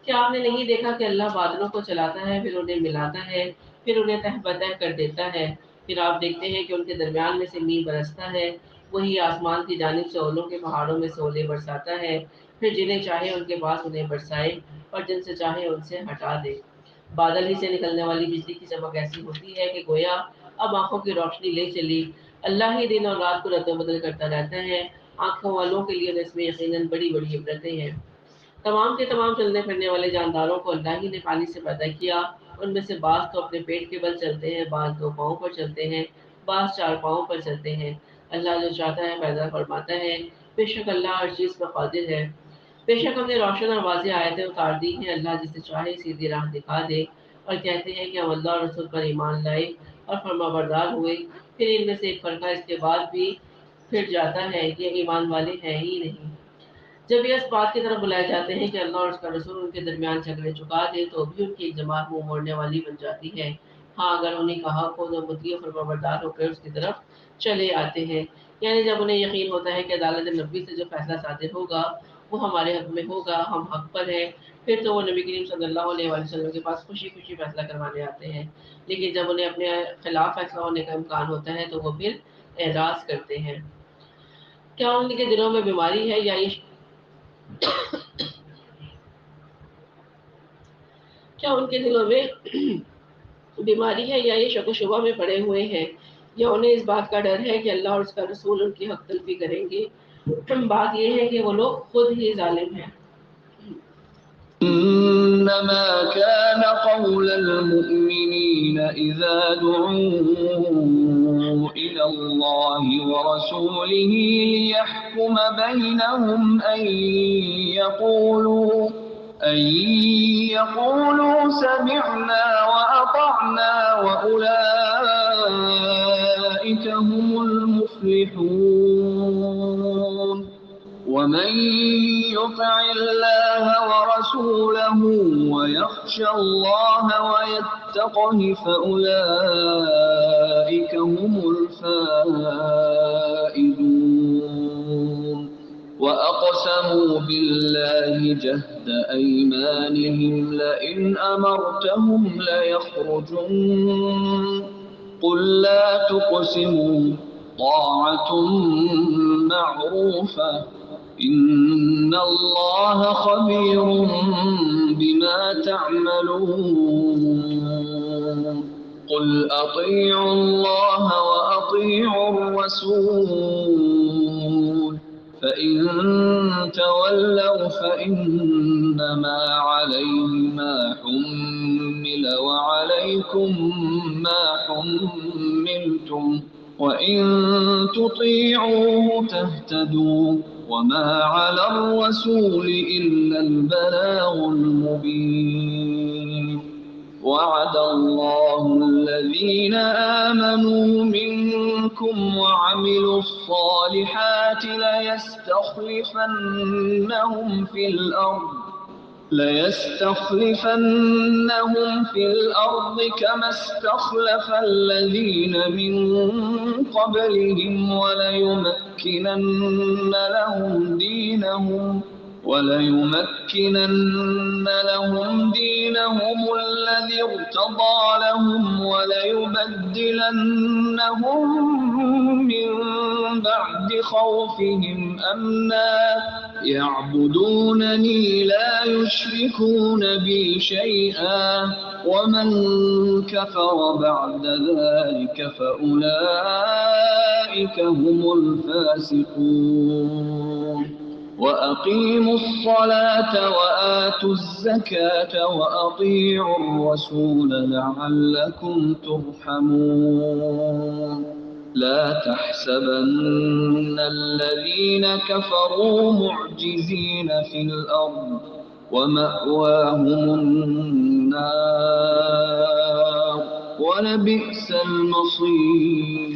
کیا آپ نے نہیں دیکھا کہ اللہ بادلوں کو چلاتا ہے، پھر انہیں ملاتا ہے، پھر انہیں تہ بتہ کر دیتا ہے، پھر آپ دیکھتے ہیں کہ ان کے درمیان میں سے میل برستا ہے، وہی آسمان کی جانب سے اولوں کے پہاڑوں میں سے اولے برساتا ہے، پھر جنہیں چاہے ان کے پاس انہیں برسائے اور جن سے چاہے ان سے ہٹا دے۔ بادل ہی سے نکلنے والی بجلی کی چمک ایسی ہوتی ہے کہ گویا اب آنکھوں کی روشنی لے چلی۔ اللہ ہی دن اور رات کو رد و بدل کرتا رہتا ہے، آنکھوں والوں کے لیے اس میں یقیناً بڑی بڑی عبرتیں ہیں۔ تمام کے تمام چلنے پھرنے والے جانداروں کو اللہ ہی نے پانی سے پیدا کیا، ان میں سے بعض تو اپنے پیٹ کے بل چلتے ہیں، بعض دو پاؤں پر چلتے ہیں، بعض چار پاؤں پر چلتے ہیں۔ اللہ جو چاہتا ہے پیدا فرماتا ہے، بے شک اللہ ہر چیز پر قادر ہے۔ بے شک ہم نے روشن اور واضح آیتیں اتار دی ہیں، اللہ جسے چاہے سیدھی راہ دکھا دے، اور کہتے ہیں کہ ہم اللہ اور رسول پر ایمان لائے اور فرما بردار ہوئے، پھر ان میں سے ایک فرقہ اس کے بعد بھی پھر جاتا ہے، یہ ایمان والے ہیں ہی نہیں۔ جب یہ اس بات کی طرف بلائے جاتے ہیں کہ اللہ اور اس کا رسول ان کے درمیان جھگڑے چکا دے، تو بھی ان کی ایک جماعت منہ موڑنے والی بن جاتی ہے۔ ہاں اگر انہیں کہا کو تو مطیع و فرما بردار ہو کر اس کی طرف چلے آتے ہیں، یعنی جب انہیں یقین ہوتا ہے کہ عدالت نبی سے جو فیصلہ صادر ہوگا وہ ہمارے حق میں ہوگا، ہم حق پر ہیں، پھر تو وہ نبی کریم صلی اللہ علیہ وسلم کے پاس خوشی خوشی فیصلہ کروانے آتے ہیں۔ لیکن جب انہیں اپنے خلاف فیصلہ ہونے کا امکان ہوتا ہے تو وہ پھر اعراض کرتے ہیں۔ کیا ان کے دلوں میں بیماری ہے یا یہ کیا ان کے دلوں میں بیماری ہے یا یہ شک و شبہ میں پڑے ہوئے ہیں، یا انہیں اس بات کا ڈر ہے کہ اللہ اور اس کا رسول ان کی حق تلفی کریں گے؟ بات یہ ہے کہ وہ لوگ خود ہی ظالم ہیں۔ إنما كان قول المؤمنين إذا دعوا إلى الله ورسوله ليحكم بينهم أن يقولوا سمعنا وأطعنا وأولئك هم المفلحون ومن يطع الله ورسوله ويخشى الله ويتقه فأولئك هم الفائزون وأقسموا بالله جهد أيمانهم لئن أمرتهم ليخرجن قل لا تقسموا طاعة معروفة إن الله خبير بما تعملون قل أطيعوا الله وأطيعوا الرسول فإن تولوا فإنما عليه ما حمل وعليكم ما حملتم وإن تطيعوه تهتدوا وما على الرسول إلا البلاغ المبين وعد الله الذين آمنوا منكم وعملوا الصالحات ليستخلفنهم في الأرض كما استخلف الذين من قبلهم وليمكنن لهم دينهم الذي ارتضى لهم وليبدلنهم من بعد خوفهم أمنا يعبدونني لا يشركون بي شيئا ومن كفر بعد ذلك فأولئك هم الفاسقون وأقيموا الصلاة وآتوا الزكاة وأطيعوا الرسول لعلكم ترحمون لا تحسبن الذين كفروا معجزين في الأرض ومأواهم النار ولبئس المصير.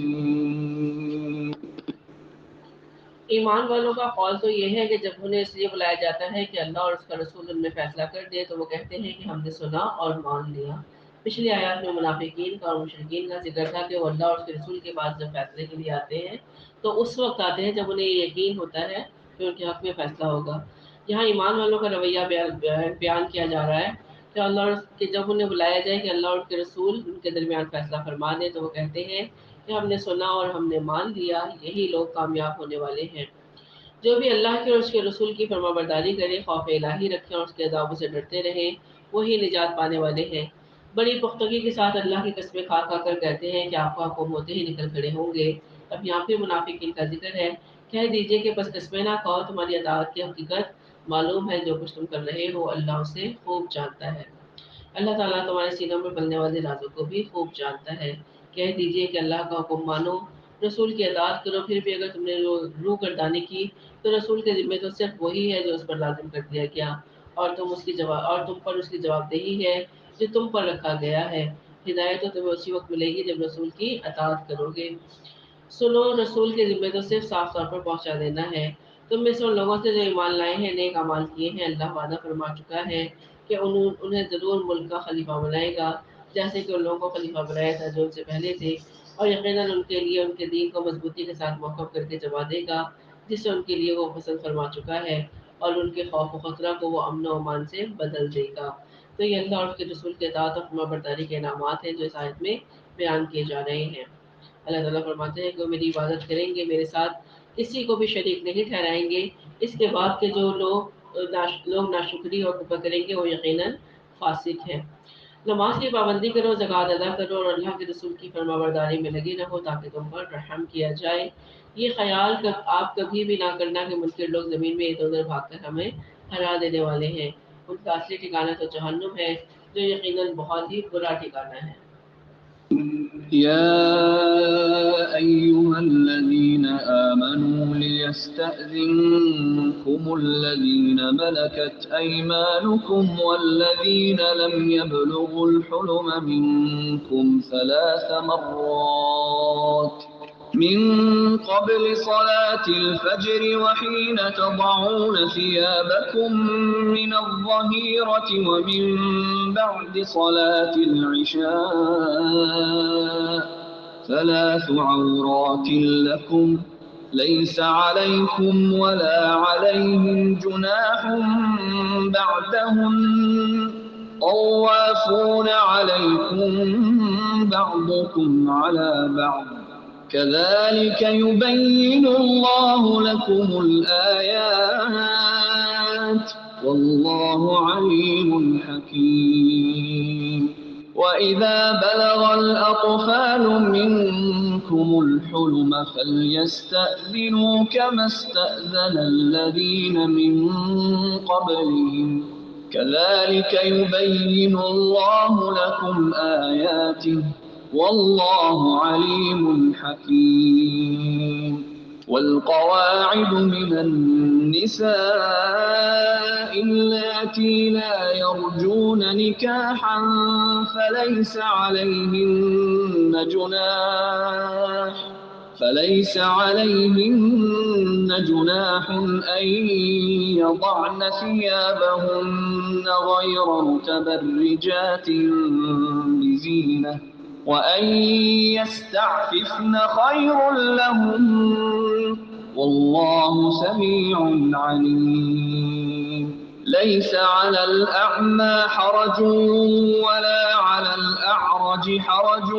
ایمان والوں کا قول تو یہ ہے کہ جب انہیں اس لیے بلایا جاتا ہے کہ اللہ اور اس کا رسول ان میں فیصلہ کر دے تو وہ کہتے ہیں کہ ہم نے سنا اور مان لیا. پچھلی آیات میں منافقین کا اور مشرکین کا ذکر تھا کہ وہ اللہ اور اس کے رسول کے پاس جب فیصلے کے لیے آتے ہیں تو اس وقت آتے ہیں جب انہیں یہ یقین ہوتا ہے کہ ان کے حق میں فیصلہ ہوگا. یہاں ایمان والوں کا رویہ بیان کیا جا رہا ہے کہ اللہ کہ جب انہیں بلایا جائے کہ اللہ اور اس کے رسول ان کے درمیان فیصلہ فرما دیں تو وہ کہتے ہیں کہ ہم نے سنا اور ہم نے مان لیا. یہی لوگ کامیاب ہونے والے ہیں. جو بھی اللہ کے اور اس کے رسول کی فرما برداری کرے، خوف الہی رکھیں اور اس کے عذابوں سے ڈرتے رہیں، وہی نجات پانے والے ہیں. بڑی پختگی کے ساتھ اللہ کی قسمیں کھا کھا کر کہتے ہیں کہ آپ کا حکم ہوتے ہی نکل کھڑے ہوں گے. اب یہاں پہ منافقین کا ذکر ہے. کہہ دیجئے کہ بس قسمیں نہ کھاؤ، تمہاری اطاعت کی حقیقت معلوم ہے، جو کچھ تم کر رہے ہو اللہ اسے خوب جانتا ہے. اللہ تعالیٰ تمہارے سینوں میں پلنے والے رازوں کو بھی خوب جانتا ہے. کہہ دیجئے کہ اللہ کا حکم مانو، رسول کی اطاعت کرو. پھر بھی اگر تم نے روح گردانی کی تو رسول کے ذمہ تو صرف وہی ہے جو اس پر لازم کر دیا گیا، اور تم پر اس کی جواب دہی ہے جو تم پر رکھا گیا ہے. ہدایت تو تمہیں اسی وقت ملے گی جب رسول کی اطاعت کرو گے. سنو، رسول کے ذمہ تو صرف صاف طور پر پہنچا دینا ہے. تم میں سے ان لوگوں سے جو ایمان لائے ہیں، نیک اعمال کیے ہیں، اللہ وعدہ فرما چکا ہے کہ انہیں ضرور ملک کا خلیفہ بنائے گا، جیسے کہ ان لوگوں کو خلیفہ بنایا تھا جو ان سے پہلے تھے، اور یقیناً ان کے لیے ان کے دین کو مضبوطی کے ساتھ موقف کر کے جما دے گا جسے ان کے لیے وہ پسند فرما چکا ہے، اور ان کے خوف و خطرہ کو وہ امن و امان سے بدل دے گا. تو یہ اللہ اور اس کے رسول کے اطاعت اور فرما برداری کے انعامات ہیں جو اس آیت میں بیان کیے جا رہے ہیں. اللہ تعالیٰ فرماتے ہیں کہ وہ میری عبادت کریں گے، میرے ساتھ کسی کو بھی شریک نہیں ٹھہرائیں گے. اس کے بعد کے جو لوگ ناشکری اور کفر کریں گے وہ یقیناً فاسق ہیں. نماز کی پابندی کرو، زکوٰۃ ادا کرو اور اللہ کے رسول کی فرما برداری میں لگے رہو تاکہ تم پر رحم کیا جائے. یہ خیال آپ کبھی بھی نہ کرنا کہ منکر لوگ زمین میں ادھر ادھر بھاگ کر ہمیں ہرا دینے والے ہیں. ان کا اصلی ٹھکانہ تو جہنم ہے جو یقیناً بہت ہی برا ٹھکانہ ہے. يا أيها الذين آمنوا ليستأذنكم الذين ملكت أيمانكم والذين لم يبلغوا الحلم منكم 3 مرات من قبل صلاة الفجر وحين تضعون ثيابكم من الظهيرة ومن بعد صلاة العشاء 3 عورات لكم ليس عليكم ولا عليهم جناح بعدهن طوافون عليكم بعضكم على بعض كذلك يبين الله لكم الآيات والله عليم حكيم. وإذا بلغ الأطفال منكم الحلم فليستأذنوا كما استأذن الذين من قبلهم كذلك يبين الله لكم آياته والله عليم حكيم. والقواعد من النساء اللاتي لا يرجون نكاحا فليس عليهن جناح أن يضعن ثيابهن غير متبرجات بزينة وأن يستعففن خير لهم والله سميع عليم. ليس على الأعمى حرج ولا على الأعرج حرج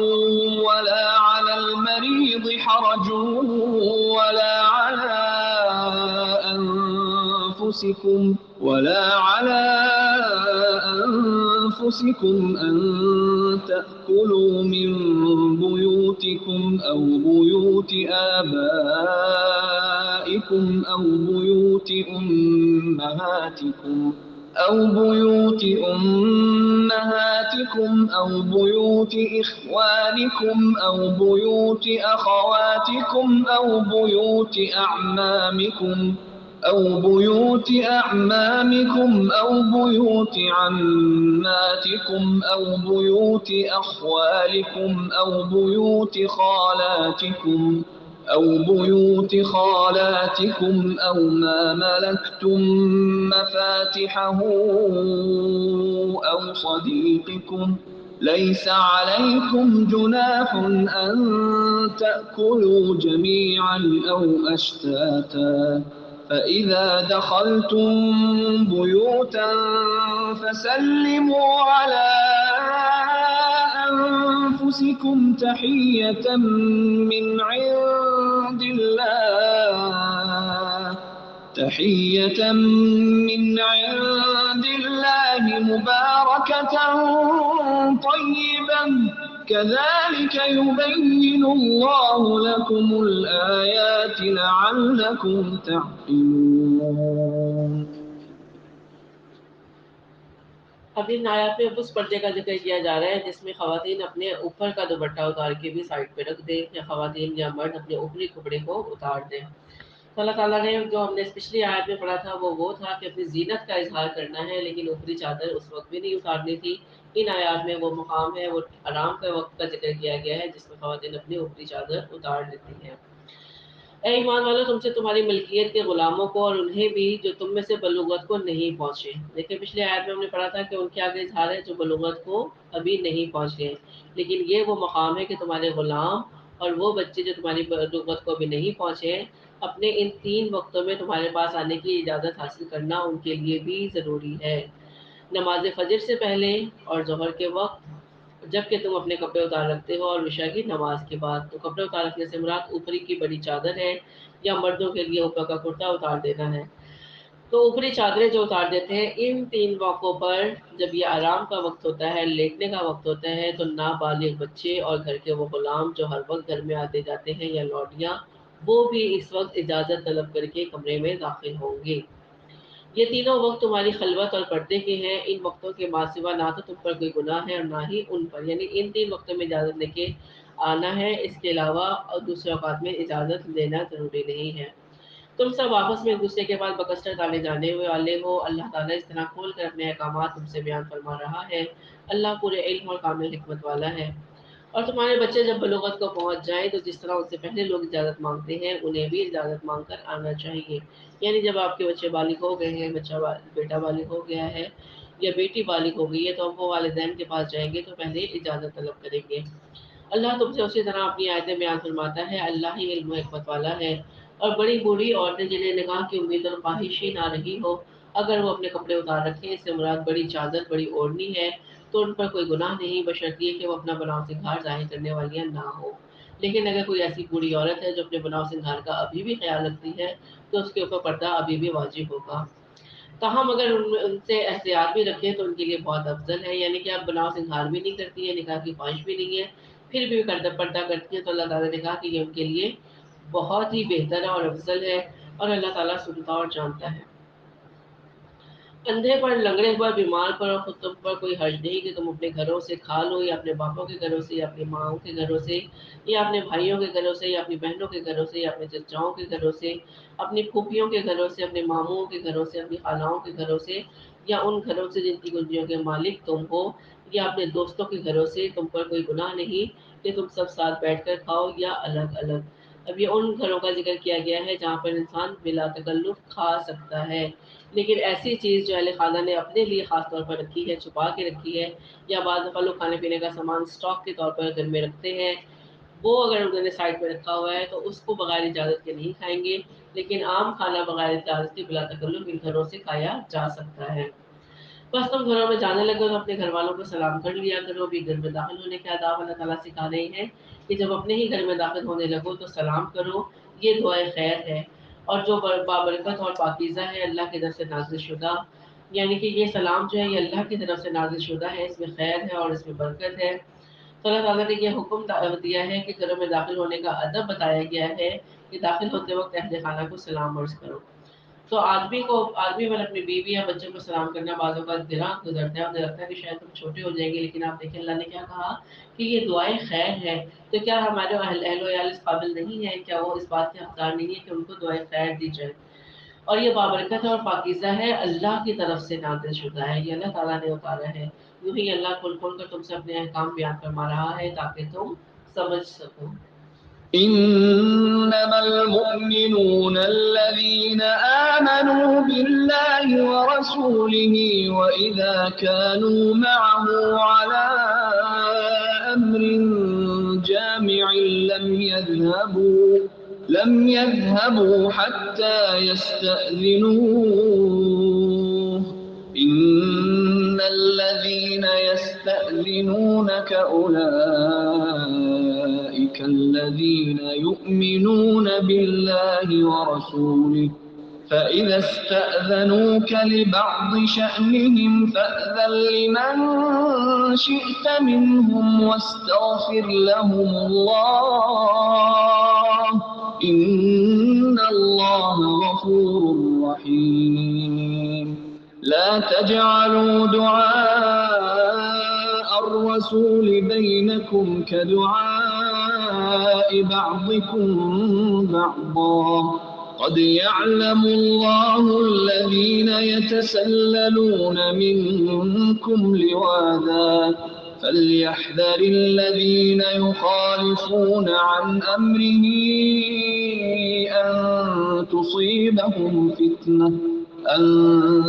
ولا على المريض حرج ولا على أنفسكم أن تأكلوا من بيوتكم أو بيوت آبائكم أو بيوت أمهاتكم أو بيوت إخوانكم أو بيوت أخواتكم أو بيوت أعمامكم أو بيوت عماتكم أو بيوت أخوالكم أو بيوت خالاتكم أو ما ملكتم مفاتحه أو صديقكم. ليس عليكم جناح أن تأكلوا جميعا أو أشتاتا فإذا دخلتم بيوتا فسلموا على أنفسكم تحية من عند الله مباركة طيبة كذلك يبين الله لكم الآيات لعلكم تعقلون. اب ان آیات میں اس پردے کا ذکر کیا جا رہا ہے جس میں خواتین اپنے اوپر کا دوپٹہ اتار کے بھی سائڈ پہ رکھ دیں یا خواتین یا مرد اپنے اوپری کپڑے کو اتار دیں. تو اللہ تعالیٰ نے جو ہم نے پچھلی آیت میں پڑھا تھا وہ تھا کہ اپنی زینت کا اظہار کرنا ہے لیکن اوپری چادر اس وقت بھی نہیں اتارنی تھی. ان آیات میں وہ مقام ہے، وہ آرام کے وقت کا ذکر کیا گیا ہے جس میں خواتین اپنی اوپری چادر اتار لیتی ہیں. اے ایمان والو، تم سے تمہاری ملکیت کے غلاموں کو اور انہیں بھی جو تم میں سے بلوغت کو نہیں پہنچے. دیکھیں پچھلے آیت میں ہم نے پڑھا تھا کہ ان کے آگے اظہار ہے جو بلوغت کو ابھی نہیں پہنچے، لیکن یہ وہ مقام ہے کہ تمہارے غلام اور وہ بچے جو تمہاری بلوغت کو ابھی نہیں پہنچے اپنے ان 3 وقتوں میں تمہارے پاس آنے کی اجازت حاصل کرنا ان کے لیے بھی ضروری ہے. نماز فجر سے پہلے اور ظہر کے وقت جب کہ تم اپنے کپڑے اتار رکھتے ہو، اور عشاء کی نماز کے بعد. تو کپڑے اتار رکھنے سے مراد اوپری کی بڑی چادر ہے یا مردوں کے لیے اوپر کا کرتا اتار دینا ہے. تو اوپری چادریں جو اتار دیتے ہیں ان 3 موقعوں پر جب یہ آرام کا وقت ہوتا ہے، لیٹنے کا وقت ہوتا ہے، تو نابالغ بچے اور گھر کے وہ غلام جو ہر وقت گھر میں آتے جاتے ہیں یا لوٹیاں، وہ بھی اس وقت اجازت طلب کر کے کمرے میں داخل ہوں گے. یہ تینوں وقت تمہاری خلوت اور پردے کے ہیں. ان وقتوں کے ماں سوا نہ تو تم پر کوئی گناہ ہے اور نہ ہی ان پر، یعنی ان 3 وقتوں میں اجازت لے کے آنا ہے، اس کے علاوہ اور دوسرے اوقات میں اجازت لینا ضروری نہیں ہے. تم سب آپس میں ایک دوسرے کے بعد بکثرت آنے جانے والے ہو. اللہ تعالیٰ اس طرح کھول کر اپنے احکامات تم سے بیان فرما رہا ہے. اللہ پورے علم اور کامل حکمت والا ہے. اور تمہارے بچے جب بلوغت کو پہنچ جائیں تو جس طرح ان سے پہلے لوگ اجازت مانگتے ہیں انہیں بھی اجازت مانگ کر آنا چاہیے. یعنی جب آپ کے بچے بالغ ہو گئے ہیں، بیٹا بالغ ہو گیا ہے یا بیٹی بالغ ہو گئی ہے، تو اب وہ والدین کے پاس جائیں گے تو پہلے اجازت طلب کریں گے. اللہ تم سے اسی طرح اپنی آیتیں بیان فرماتا ہے. اللہ ہی علم و حکمت والا ہے. اور بڑی بوڑھی عورتیں جنہیں نکاح کی امید اور خواہش ہی نہ رہی ہو، اگر وہ اپنے کپڑے اتار رکھیں، اس سے مراد بڑی چادر، بڑی اوڑھنی ہے، تو ان پر کوئی گناہ نہیں، بشرط یہ کہ وہ اپنا بناؤ سنگھار ظاہر کرنے والیاں نہ ہو. لیکن اگر کوئی ایسی بوڑھی عورت ہے جو اپنے بناؤ سنگھار کا ابھی بھی خیال رکھتی ہے تو اس کے اوپر پردہ ابھی بھی واجب ہوگا. تاہم اگر ان سے احتیاط بھی رکھیں تو ان کے لیے بہت افضل ہے. یعنی کہ آپ بناؤ سنگھار بھی نہیں کرتی ہے، نکاح کی خواہش بھی نہیں ہے، پھر بھی پردہ کرتی ہے، تو اللہ تعالیٰ نے کہا کہ یہ ان کے لیے بہت ہی بہتر ہے اور افضل ہے، اور اللہ تعالیٰ سنتا اور جانتا ہے. اندھے پر، لنگڑے پر، بیمار پر اور خود تم پر کوئی حرج نہیں کہ تم اپنے گھروں سے کھا لو، یا اپنے باپوں کے گھروں سے، یا اپنی ماؤں کے گھروں سے، یا اپنے بھائیوں کے گھروں سے، یا اپنی بہنوں کے گھروں سے، یا اپنے چچاؤں کے گھروں سے، اپنی پھوپھیوں کے گھروں سے، اپنے ماموں کے گھروں سے، اپنی خالاؤں کے گھروں سے، یا ان گھروں سے جن کی کنجیوں کے مالک تم ہو، یا اپنے دوستوں کے گھروں سے. تم پر کوئی گناہ نہیں کہ تم سب ساتھ بیٹھ کر کھاؤ یا الگ الگ. اب یہ ان گھروں کا ذکر کیا گیا ہے جہاں پر انسان بلا تکلف کھا سکتا ہے. لیکن ایسی چیز جو اہل خانہ نے اپنے لیے خاص طور پر رکھی ہے، چھپا کے رکھی ہے، یا بعض دفعہ لوگ کھانے پینے کا سامان اسٹاک کے طور پر گھر میں رکھتے ہیں، وہ اگر انہوں نے سائڈ پہ رکھا ہوا ہے تو اس کو بغیر اجازت کے نہیں کھائیں گے. لیکن عام کھانا بغیر اجازت کے بلا تکلف ان گھروں سے کھایا جا سکتا ہے. بس تم گھروں میں جانے لگو تو اپنے گھر والوں کو سلام کر لیا کرو. بھی گھر میں داخل ہونے کے آداب اللہ تعالیٰ سکھا رہے ہیں کہ جب اپنے ہی گھر میں داخل ہونے لگو تو سلام کرو، یہ دعائے خیر ہے. اور جو بابرکت اور پاکیزہ ہے اللہ کی طرف سے نازل شدہ، یعنی کہ یہ سلام جو ہے یہ اللہ کی طرف سے نازل شدہ ہے، اس میں خیر ہے اور اس میں برکت ہے۔ تو اللہ تعالیٰ نے یہ حکم دیا ہے کہ گھروں میں داخل ہونے کا ادب بتایا گیا ہے کہ داخل ہوتے وقت اہل خانہ کو سلام عرض کرو۔ تو آدمی پر اپنی بیوی یا بچوں کو سلام کرنا بعض اوقات گراں گزرتا ہے، اور لگتا ہے کہ شاید تم چھوٹے ہو جائیں گے، لیکن آپ دیکھیں اللہ نے کیا کہا کہ یہ دعائیں خیر ہے۔ تو کیا ہمارے اہل و عیال اس قابل نہیں ہے، کیا وہ اس بات کے حقدار نہیں ہے کہ ان کو دعائیں خیر دی جائے؟ اور یہ بابرکت اور پاکیزہ ہے، اللہ کی طرف سے نازل شدہ ہے، یہ اللہ تعالیٰ نے اتارا ہے۔ یوں ہی اللہ کھول کھول کر تم سے اپنے احکام بیان فرما رہا ہے تاکہ تم سمجھ سکو۔ إنما المؤمنون الذين آمنوا بالله ورسوله وإذا كانوا معه على أمر جامع لم يذهبوا حتى يستأذنوه. إن الذين يستأذنونك أولئك الذين يؤمنون بالله ورسوله فإذا استأذنوك لبعض شأنهم فأذن لمن شئت منهم واستغفر لهم الله إن الله غفور رحيم. لا تجعلوا دعاء الرسول بينكم كدعاء بعضكم بعضا قد يعلم الله الذين يتسللون منكم لواذا فليحذر الذين يخالفون عن أمره أن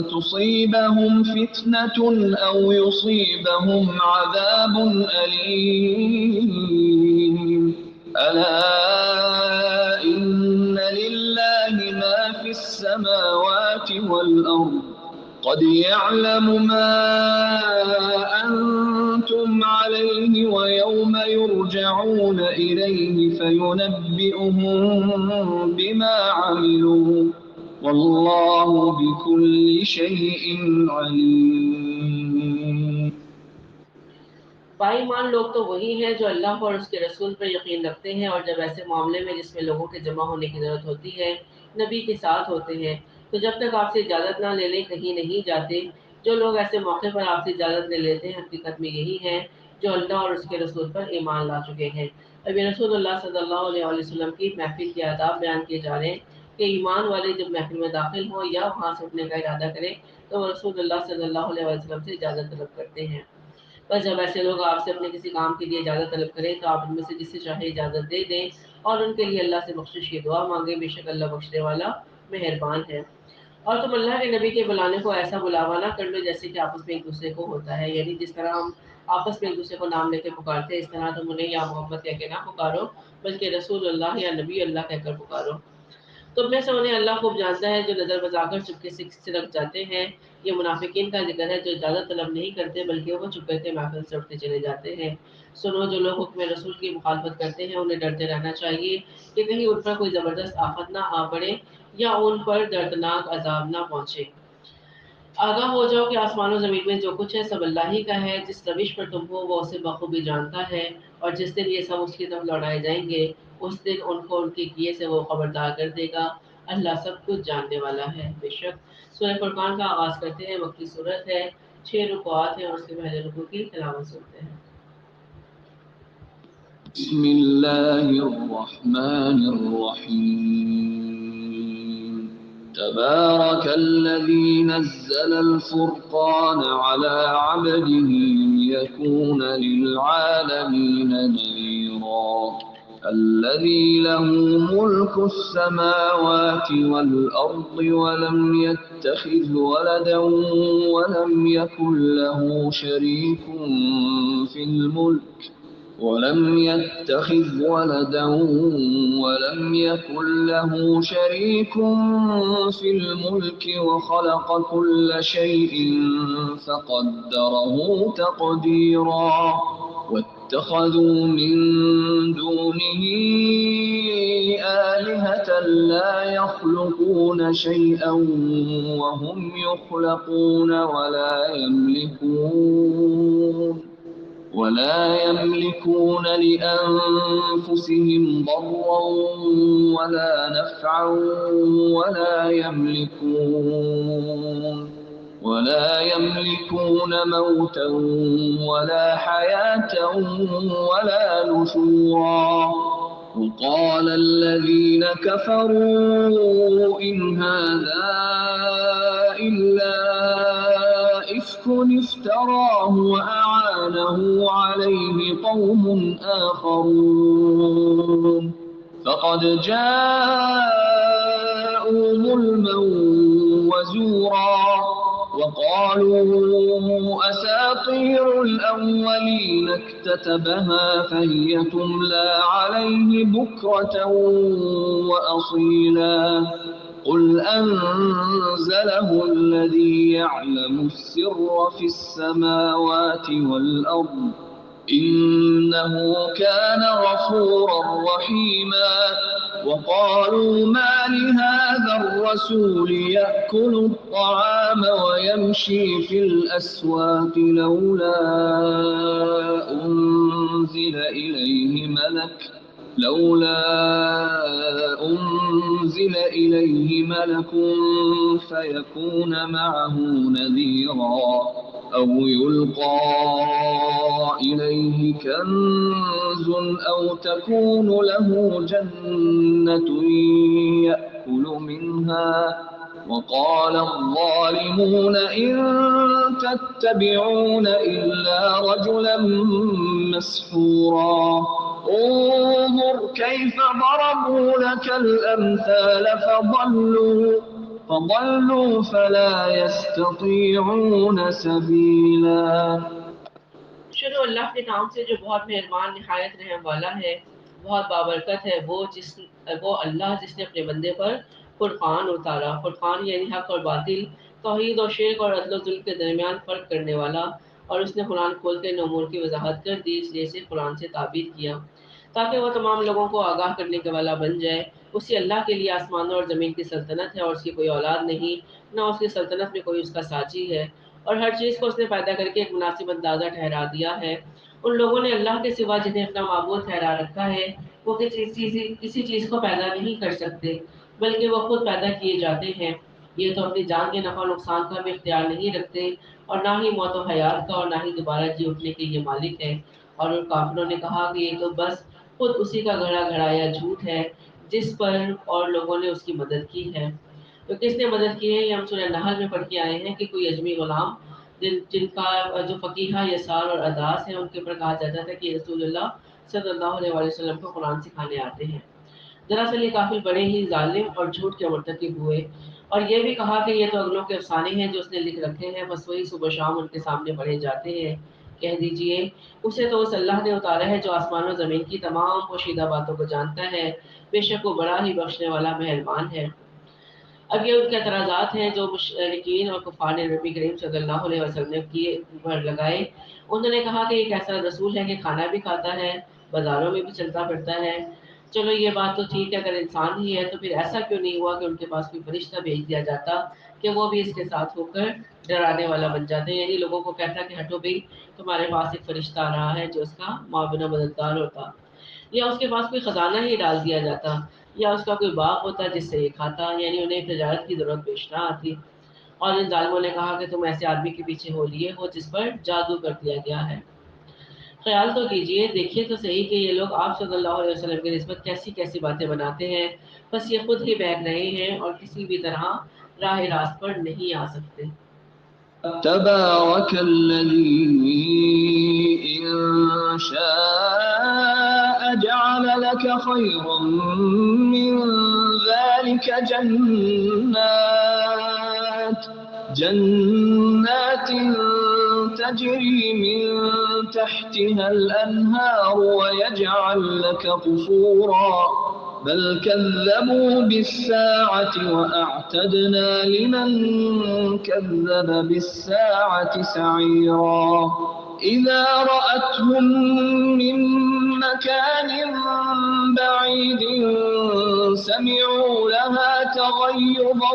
تصيبهم فتنة أو يصيبهم عذاب أليم. ألا إن لله ما في السماوات والأرض قد يعلم ما أنتم عليه ويوم يرجعون إليه فينبئهم بما عملوا والله بكل شيء عليم. باایمان لوگ تو وہی ہیں جو اللہ اور اس کے رسول پر یقین رکھتے ہیں، اور جب ایسے معاملے میں جس میں لوگوں کے جمع ہونے کی ضرورت ہوتی ہے نبی کے ساتھ ہوتے ہیں، تو جب تک آپ سے اجازت نہ لے لیں کہیں نہیں جاتے۔ جو لوگ ایسے موقع پر آپ سے اجازت لے لیتے ہیں حقیقت میں یہی ہیں جو اللہ اور اس کے رسول پر ایمان لا چکے ہیں۔ ابھی رسول اللہ صلی اللہ علیہ وسلم کی محفل کے آداب بیان کیے جا رہے ہیں کہ ایمان والے جب محفل میں داخل ہوں یا وہاں سے اٹھنے کا ارادہ کریں تو وہ رسول اللہ صلی اللہ علیہ وسلم سے اجازت طلب کرتے ہیں۔ بس جب ایسے لوگ آپ سے اپنے کسی کام کے لیے اجازت طلب کریں تو آپ ان میں سے جسے چاہے اجازت دے دیں اور ان کے لیے اللہ سے بخشش کی دعا مانگیں، بے شک اللہ بخشنے والا مہربان ہے۔ اور تم اللہ کے نبی کے بلانے کو ایسا بلاوا نہ کر لو جیسے کہ آپس میں ایک دوسرے کو ہوتا ہے، یعنی جس طرح ہم آپس میں ایک دوسرے کو نام لے کے پکارتے ہیں اس طرح تم انہیں یا محمد کہہ کے نہ پکارو، بلکہ رسول اللہ یا نبی اللہ کہہ کر پکارو۔ تم میں سے انہیں اللہ خوب جانتا ہے جو نظر بچا کر چپکے سے سرک جاتے ہیں۔ یہ منافقین کا ذکر ہے جو اجازت طلب نہیں کرتے بلکہ وہ چپکے سے محفل سے اٹھتے چلے جاتے ہیں۔ سنو، جو لوگ حکم رسول کی مخالفت کرتے ہیں انہیں ڈرتے رہنا چاہیے کہ کہیں ان پر کوئی زبردست آفت نہ آ پڑے یا ان پر دردناک عذاب نہ پہنچے۔ آگاہ ہو جاؤ کہ آسمان و زمین میں جو کچھ ہے سب اللہ ہی کا ہے۔ جس روش پر تم ہو وہ اسے بخوبی جانتا ہے، اور جس دن یہ سب اس کی طرف لوٹائے جائیں گے اس دن ان کو ان کے کیے سے وہ خبردار کر دے گا۔ اللہ سب کچھ جاننے والا ہے۔ بے شک سورہ فرقان کا آغاز کرتے ہیں، مکی صورت ہے، 6 رکوعات ہیں اور اس کے پہلے رکوع کی تلاوت سنتے ہیں۔ بسم الله الرحمن الرحيم. تبارك الذي نزل الفرقان على عبده ليكون للعالمين نذيرا. الذي له ملك السماوات والأرض ولم يتخذ ولدا ولم يكن له شريك في الملك ولم يتخذ ولدا ولم يكن له شريك في الملك وخلق كل شيء فقدره تقديرا. اتخذوا من دونه آلهة لا يخلقون شيئا وهم يخلقون ولا يملكون لأنفسهم ضرا ولا نفعا ولا يملكون موتا ولا حياة ولا نشورا. وقال الذين كفروا إن هذا إلا إفك افتراه وأعانه عليه قوم آخرون فقد جاءوا ظلما وزورا. وقالوا أساطير الأولين اكتتبها فهي تملى عليه بكرة وأصيلا. قل أنزله الذي يعلم السر في السماوات والأرض إنه كان غفورا رحيما. وقالوا ما لهذا الرسول يأكل الطعام ويمشي في الأسواق لولا أنزل إليه ملك فيكون معه نذيرا أو يلقى إليه كنز أو تكون له جنة يأكل منها. وقال الظالمون إن تتبعون إلا رجلا مسحورا. انظر كيف ضربوا لك الأمثال فضلوا فلا يستطيعون سبيلا. شروع اللہ کے نام سے جو بہت مہربان نہایت رحم والا ہے بہت بابرکت ہے وہ اللہ جس نے اپنے بندے پر فرقان اتارا. فرقان یعنی حق اور باطل، توحید اور شرک اور عدل و ظلم کے درمیان فرق کرنے والا، اور اس نے قرآن کھول کے امور کی وضاحت کر دی، اس لیے اسے قرآن سے تعبیر کیا تاکہ وہ تمام لوگوں کو آگاہ کرنے کے والا بن جائے. اسی اللہ کے لیے آسمانوں اور زمین کی سلطنت ہے اور اس کی کوئی اولاد نہیں، نہ اس کی سلطنت میں کوئی اس کا ساچی ہے، اور ہر چیز کو اس نے پیدا کر کے ایک مناسب اندازہ ٹھہرا دیا ہے. ان لوگوں نے اللہ کے سوا جنہیں اپنا معبود ٹھہرا رکھا ہے وہ کسی چیز کو پیدا نہیں کر سکتے بلکہ وہ خود پیدا کیے جاتے ہیں. یہ تو اپنی جان کے نفع و نقصان کا بھی اختیار نہیں رکھتے اور نہ ہی موت و حیات کا اور نہ ہی دوبارہ جی اٹھنے کے یہ مالک ہے. اور ان کافروں نے کہا کہ یہ تو بس خود اسی کا گھڑا گھڑایا جھوٹ ہے جس پر اور لوگوں نے اس کی مدد کی ہے. تو کس نے مدد کی ہے یہ ہم سورہ نحل میں پڑھ کے آئے ہیں کہ کوئی اجمی غلام جن کا جو فقیہ یسار اور اداس ہیں ان کے اوپر کہا جاتا تھا کہ رسول اللہ صلی اللہ علیہ وسلم کو قرآن سکھانے آتے ہیں. دراصل یہ کافی بڑے ہی ظالم اور جھوٹ کے مرتکب ہوئے اور یہ بھی کہا کہ یہ تو اگلوں کے افسانے ہیں جو اس نے لکھ رکھے ہیں، بس وہی صبح شام ان کے سامنے پڑھے جاتے ہیں. کہہ دیجئے اسے تو اس اللہ نے اتارا ہے جو آسمان و زمین کی تمام پوشیدہ باتوں کو جانتا ہے، بے شک وہ بڑا ہی بخشنے والا مہربان ہے. اب یہ ان کے اعتراضات ہیں جو مشرکین اور کفار نے نبی کریم صلی اللہ علیہ وسلم کی پر لگائے. انہوں نے کہا کہ ایک ایسا رسول ہے کہ کھانا بھی کھاتا ہے، بازاروں میں بھی چلتا پھرتا ہے. چلو یہ بات تو ٹھیک ہے، اگر انسان ہی ہے تو پھر ایسا کیوں نہیں ہوا کہ ان کے پاس کوئی فرشتہ بھیج دیا جاتا کہ وہ بھی اس کے ساتھ ہو کر ڈرانے والا بن جاتے ہیں، یعنی لوگوں کو کہتا کہ ہٹو بھائی تمہارے پاس ایک فرشتہ آ رہا ہے جو اس کا معاون مددگار ہوتا، یا اس کے پاس کوئی خزانہ ہی ڈال دیا جاتا، یا اس کا کوئی باغ ہوتا جس سے یہ کھاتا، یعنی انہیں تجارت کی ضرورت پیش نہ آتی. اور ان ظالموں نے کہا کہ تم ایسے آدمی کے پیچھے ہو لیے ہو جس پر جادو کر دیا گیا ہے. خیال تو کیجئے، دیکھیے تو صحیح کہ یہ لوگ آپ صلی اللہ علیہ وسلم کی نسبت کیسی کیسی باتیں بناتے ہیں. بس یہ خود ہی بہک رہے ہیں اور کسی بھی طرح راہ راست پر نہیں آ سکتے. تبارك الذي إن شاء جعل لك خيرا من ذلك جنات تجري من تحتها الأنهار ويجعل لك قصورا بل كذبوا بالساعة وأعتدنا لمن كذب بالساعة سعيرا. إذا رأتهم من مكان بعيد سمعوا لها تغيظا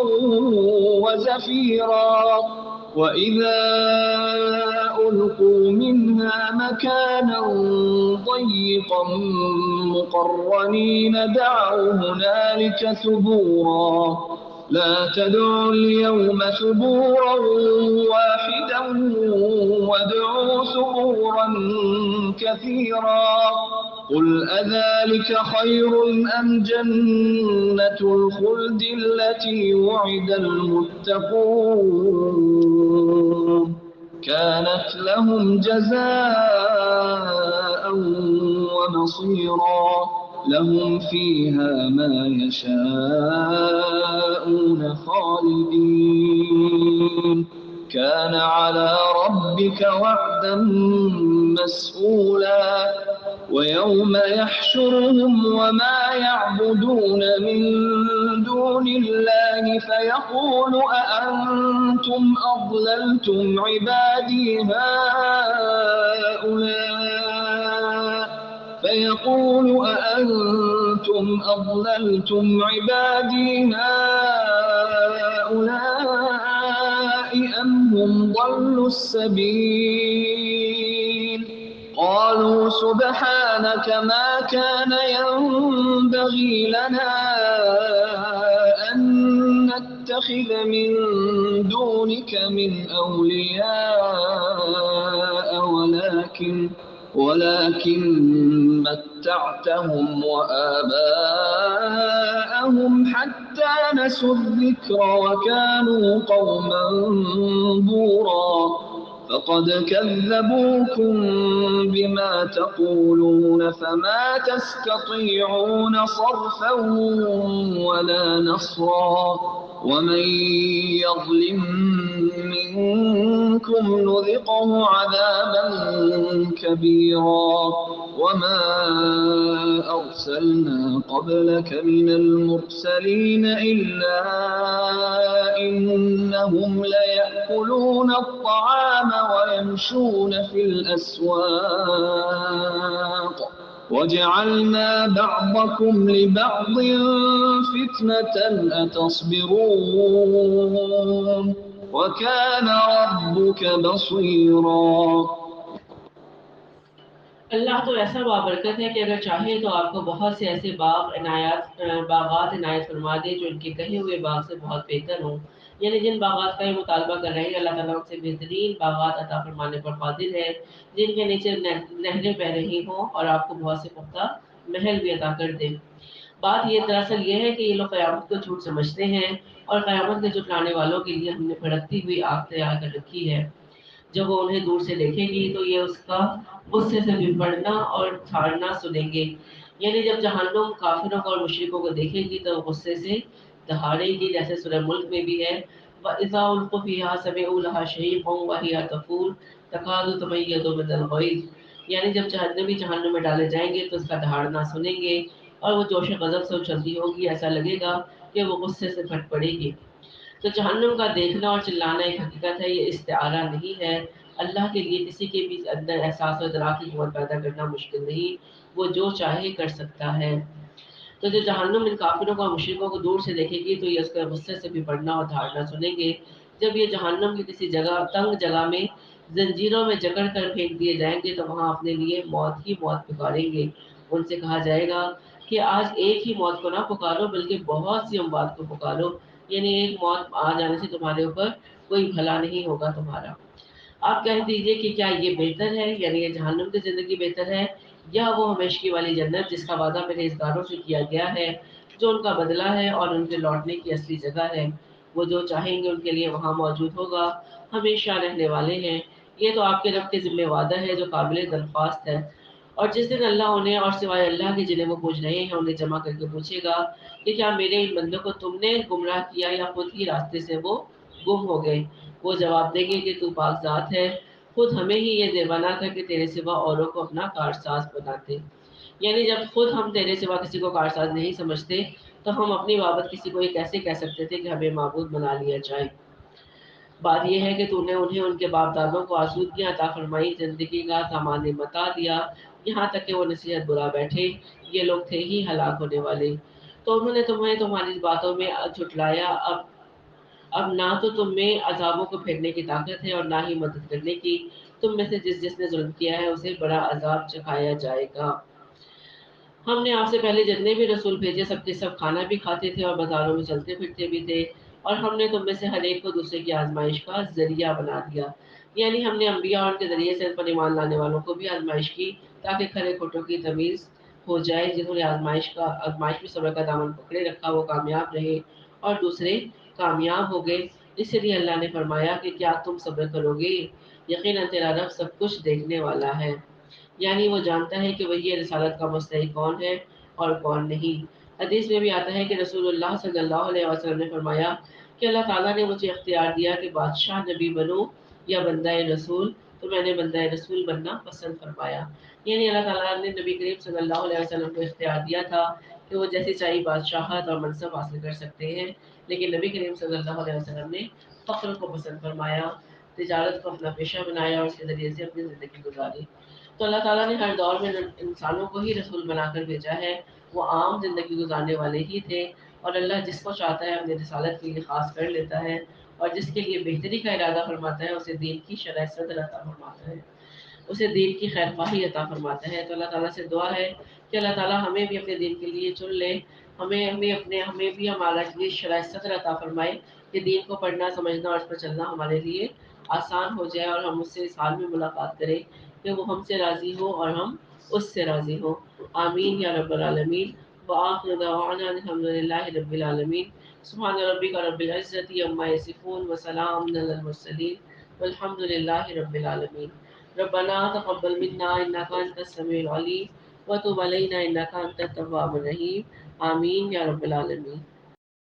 وزفيرا وإذا ألقوا منها مكانا ضيقا مقرنين دعوا هنالك ثبورا لا تدعوا اليوم ثبورا واحدا وادعوا ثبورا كثيرا قل أذلك خير أم جنة الخلد التي وعد المتقون كانت لهم جزاء ومصيرا لهم فيها ما يشاءون خالدين كان على ربك وعدا مسئولا ويوم يحشرهم وما يعبدون من دون الله فيقول أأنتم أضللتم عبادي هؤلاء أم هم ضلوا السبيل قالوا سبحانك ما كان ينبغي لنا أن نتخذ من دونك من أولياء ولكن متعتهم وآباءهم حتى نسوا الذكر وكانوا قوما بورا فقد كذبوكم بما تقولون فما تستطيعون صرفا ولا نصرا ومن يظلم منكم نذقه عذابا كبيرا وما أرسلنا قبلك من المرسلين إلا إنهم ليأكلون الطعام ويمشون في الأسواق وجعلنا بعضكم لبعض فتنة أتصبرون وكان ربك بصيرا اللہ تو ایسا بابرکت ہے کہ اگر چاہے تو آپ کو بہت سے ایسے باغات عنایت فرما دے جو ان کے کہے ہوئے باغ سے بہت بہتر ہوں، یعنی جن باغات کا یہ مطالبہ کر رہے ہیں اللہ تعالیٰ سے بہترین باغات عطا فرمانے پر قادر ہے، جن کے نیچے نہریں بہ رہی ہوں اور آپ کو بہت سے پختہ محل بھی عطا کر دے۔ بات یہ دراصل یہ ہے کہ یہ لوگ قیامت کو جھوٹ سمجھتے ہیں اور قیامت کے جھٹلانے والوں کے لیے ہم نے بھڑکتی ہوئی آگ تیار کر رکھی ہے۔ جب وہ انہیں دور سے دیکھے گی تو یہ اس کا غصے سے بھڑنا اور جھاڑنا سنیں گے، یعنی جب جہنم کافروں کو اور مشرکوں کو دیکھے گی تو غصے سے دہاڑے گی، جیسے سورہ ملک میں بھی ہے وَإِذَا أُلْقُوا فِيهَا سَمِعُوا لَهَا شَهِيقًا وَهِيَ تَفُورُ تَكَادُ تَمَيَّزُ مِنَ الْغَيْظِ، یعنی جب جہنم میں ڈالے جائیں گے تو اس کا دہاڑنا سنیں گے اور وہ جوش غضب سے اچھلتی ہوگی، ایسا لگے گا کہ وہ غصے سے پھٹ پڑے گی۔ تو جہنم کا دیکھنا اور چلانا ایک حقیقت ہے، یہ استعارہ نہیں ہے۔ اللہ کے لیے کسی کے بھی اندر احساس و ادراک کی قوت پیدا کرنا مشکل نہیں، وہ جو چاہے کر سکتا ہے۔ تو جو جہنم ان کافروں کو اور مشرکوں کو دور سے دیکھے گی تو یہ اس کا غصے سے بھی پڑنا اور دھاڑنا سنیں گے۔ جب یہ جہنم کی کسی تنگ جگہ میں زنجیروں میں جکڑ کر پھینک دیے جائیں گے تو وہاں اپنے لیے موت ہی موت پکاریں گے۔ ان سے کہا جائے گا کہ آج ایک ہی موت کو نہ پکارو بلکہ بہت سی اموات کو پکارو، یعنی ایک موت آ جانے سے تمہارے اوپر کوئی بھلا نہیں ہوگا تمہارا۔ آپ کہہ دیجئے کہ کیا یہ بہتر ہے، یعنی یہ جہنم کی زندگی بہتر ہے یا وہ ہمیشگی والی جنت جس کا وعدہ پرہیزگاروں سے کیا گیا ہے، جو ان کا بدلہ ہے اور ان کے لوٹنے کی اصلی جگہ ہے۔ وہ جو چاہیں گے ان کے لیے وہاں موجود ہوگا، ہمیشہ رہنے والے ہیں۔ یہ تو آپ کے رب کے ذمہ وعدہ ہے جو قابل درخواست ہے۔ اور جس دن اللہ انہیں اور سوائے اللہ کے جنہیں وہ پوج رہے ہیں انہیں جمع کر کے پوچھے گا کہ کیا میرے ان بندوں کو تم نے گمراہ کیا یا خود ہی راستے سے وہ گم ہو گئے؟ وہ جواب دیں گے کہ تو پاک ذات ہے، خود ہمیں ہی یہ بنا کر کے تیرے سوا اوروں کو اپنا کارساز بناتے۔ یعنی جب خود ہم تیرے سوا کسی کو کارساز نہیں سمجھتے تو ہم اپنی بابت کسی کو یہ کیسے کہہ سکتے تھے کہ ہمیں معبود بنا لیا جائے۔ بات یہ ہے کہ تو نے انہیں ان کے باپ دادوں کو آسودگیاں عطا فرمائی، زندگی کا سامان متا دیا، یہاں تک کہ وہ نصیحت برا بیٹھے، یہ لوگ تھے ہی ہلاک ہونے والے۔ تو انہوں نے تمہیں تمہاری باتوں میں جھٹلایا، اب نہ تو تم میں عذابوں کو پھیرنے کی طاقت ہے اور نہ ہی مدد کرنے کی، تم میں سے جس نے ظلم کیا ہے اسے بڑا عذاب چکھایا جائے گا۔ ہم نے آپ سے پہلے جتنے بھی رسول بھیجے سب کے سب کھانا بھی کھاتے تھے اور بازاروں میں چلتے پھرتے بھی تھے، اور ہم نے تم میں سے ہر ایک کو دوسرے کی آزمائش کا ذریعہ بنا دیا۔ یعنی ہم نے انبیاء اور ان کے ذریعے سے ان پر ایمان لانے والوں کو بھی آزمائش کی تاکہ کھرے کھوٹوں کی تمیز ہو جائے، جنہوں نے آزمائش میں صبر کا دامن پکڑے رکھا وہ کامیاب رہے اور دوسرے کامیاب ہو گئے۔ اس لیے اللہ نے فرمایا کہ کیا تم صبر کرو گے؟ یقیناً تیرا رب سب کچھ دیکھنے والا ہے، یعنی وہ جانتا ہے کہ وہی رسالت کا مستحق کون ہے اور کون نہیں۔ حدیث میں بھی آتا ہے کہ رسول اللہ صلی اللہ علیہ وسلم نے فرمایا کہ اللہ تعالیٰ نے مجھے اختیار دیا کہ بادشاہ نبی بنوں یا بندہ رسول، تو میں نے بندہ رسول بننا پسند فرمایا۔ یعنی اللہ تعالیٰ نے نبی کریم صلی اللہ علیہ وسلم کو اختیار دیا تھا کہ وہ جیسی چاہیے بادشاہت اور منصب حاصل کر سکتے ہیں، لیکن نبی کریم صلی اللہ علیہ وسلم نے فخر کو پسند فرمایا، تجارت کو اپنا پیشہ بنایا اور اس کے ذریعے سے اپنی زندگی گزاری۔ تو اللہ تعالیٰ نے ہر دور میں انسانوں کو ہی رسول بنا کر بھیجا ہے، وہ عام زندگی گزارنے والے ہی تھے، اور اللہ جس کو چاہتا ہے اپنی رسالت کے لیے خاص کر لیتا ہے، اور جس کے لیے بہتری کا ارادہ فرماتا ہے اسے دین کی شرح صدر عطا فرماتا ہے، اسے دین کی خیر خواہی عطا فرماتا ہے۔ تو اللہ تعالیٰ سے دعا ہے کہ اللہ تعالیٰ ہمیں بھی اپنے دین کے لیے چن لے، ہمیں بھی ہمارا لیے شرح صدر عطا فرمائے کہ دین کو پڑھنا سمجھنا اور اس پر چلنا ہمارے لیے آسان ہو جائے، اور ہم اس سے اس حال میں ملاقات کریں کہ وہ ہم سے راضی ہو اور ہم اس سے راضی ہو۔ آمین یا رب العالمین۔ وآخر دعوانا الحمد للہ رب العالمین۔ سبحان ربک رب العزت عما یصفون وسلام علی المرسلین والحمد للہ رب العالمین۔ ربنا تقبل منا انک انت السمیع العلیم وتب علینا انک انت التواب الرحیم۔ آمین یا رب العالمین۔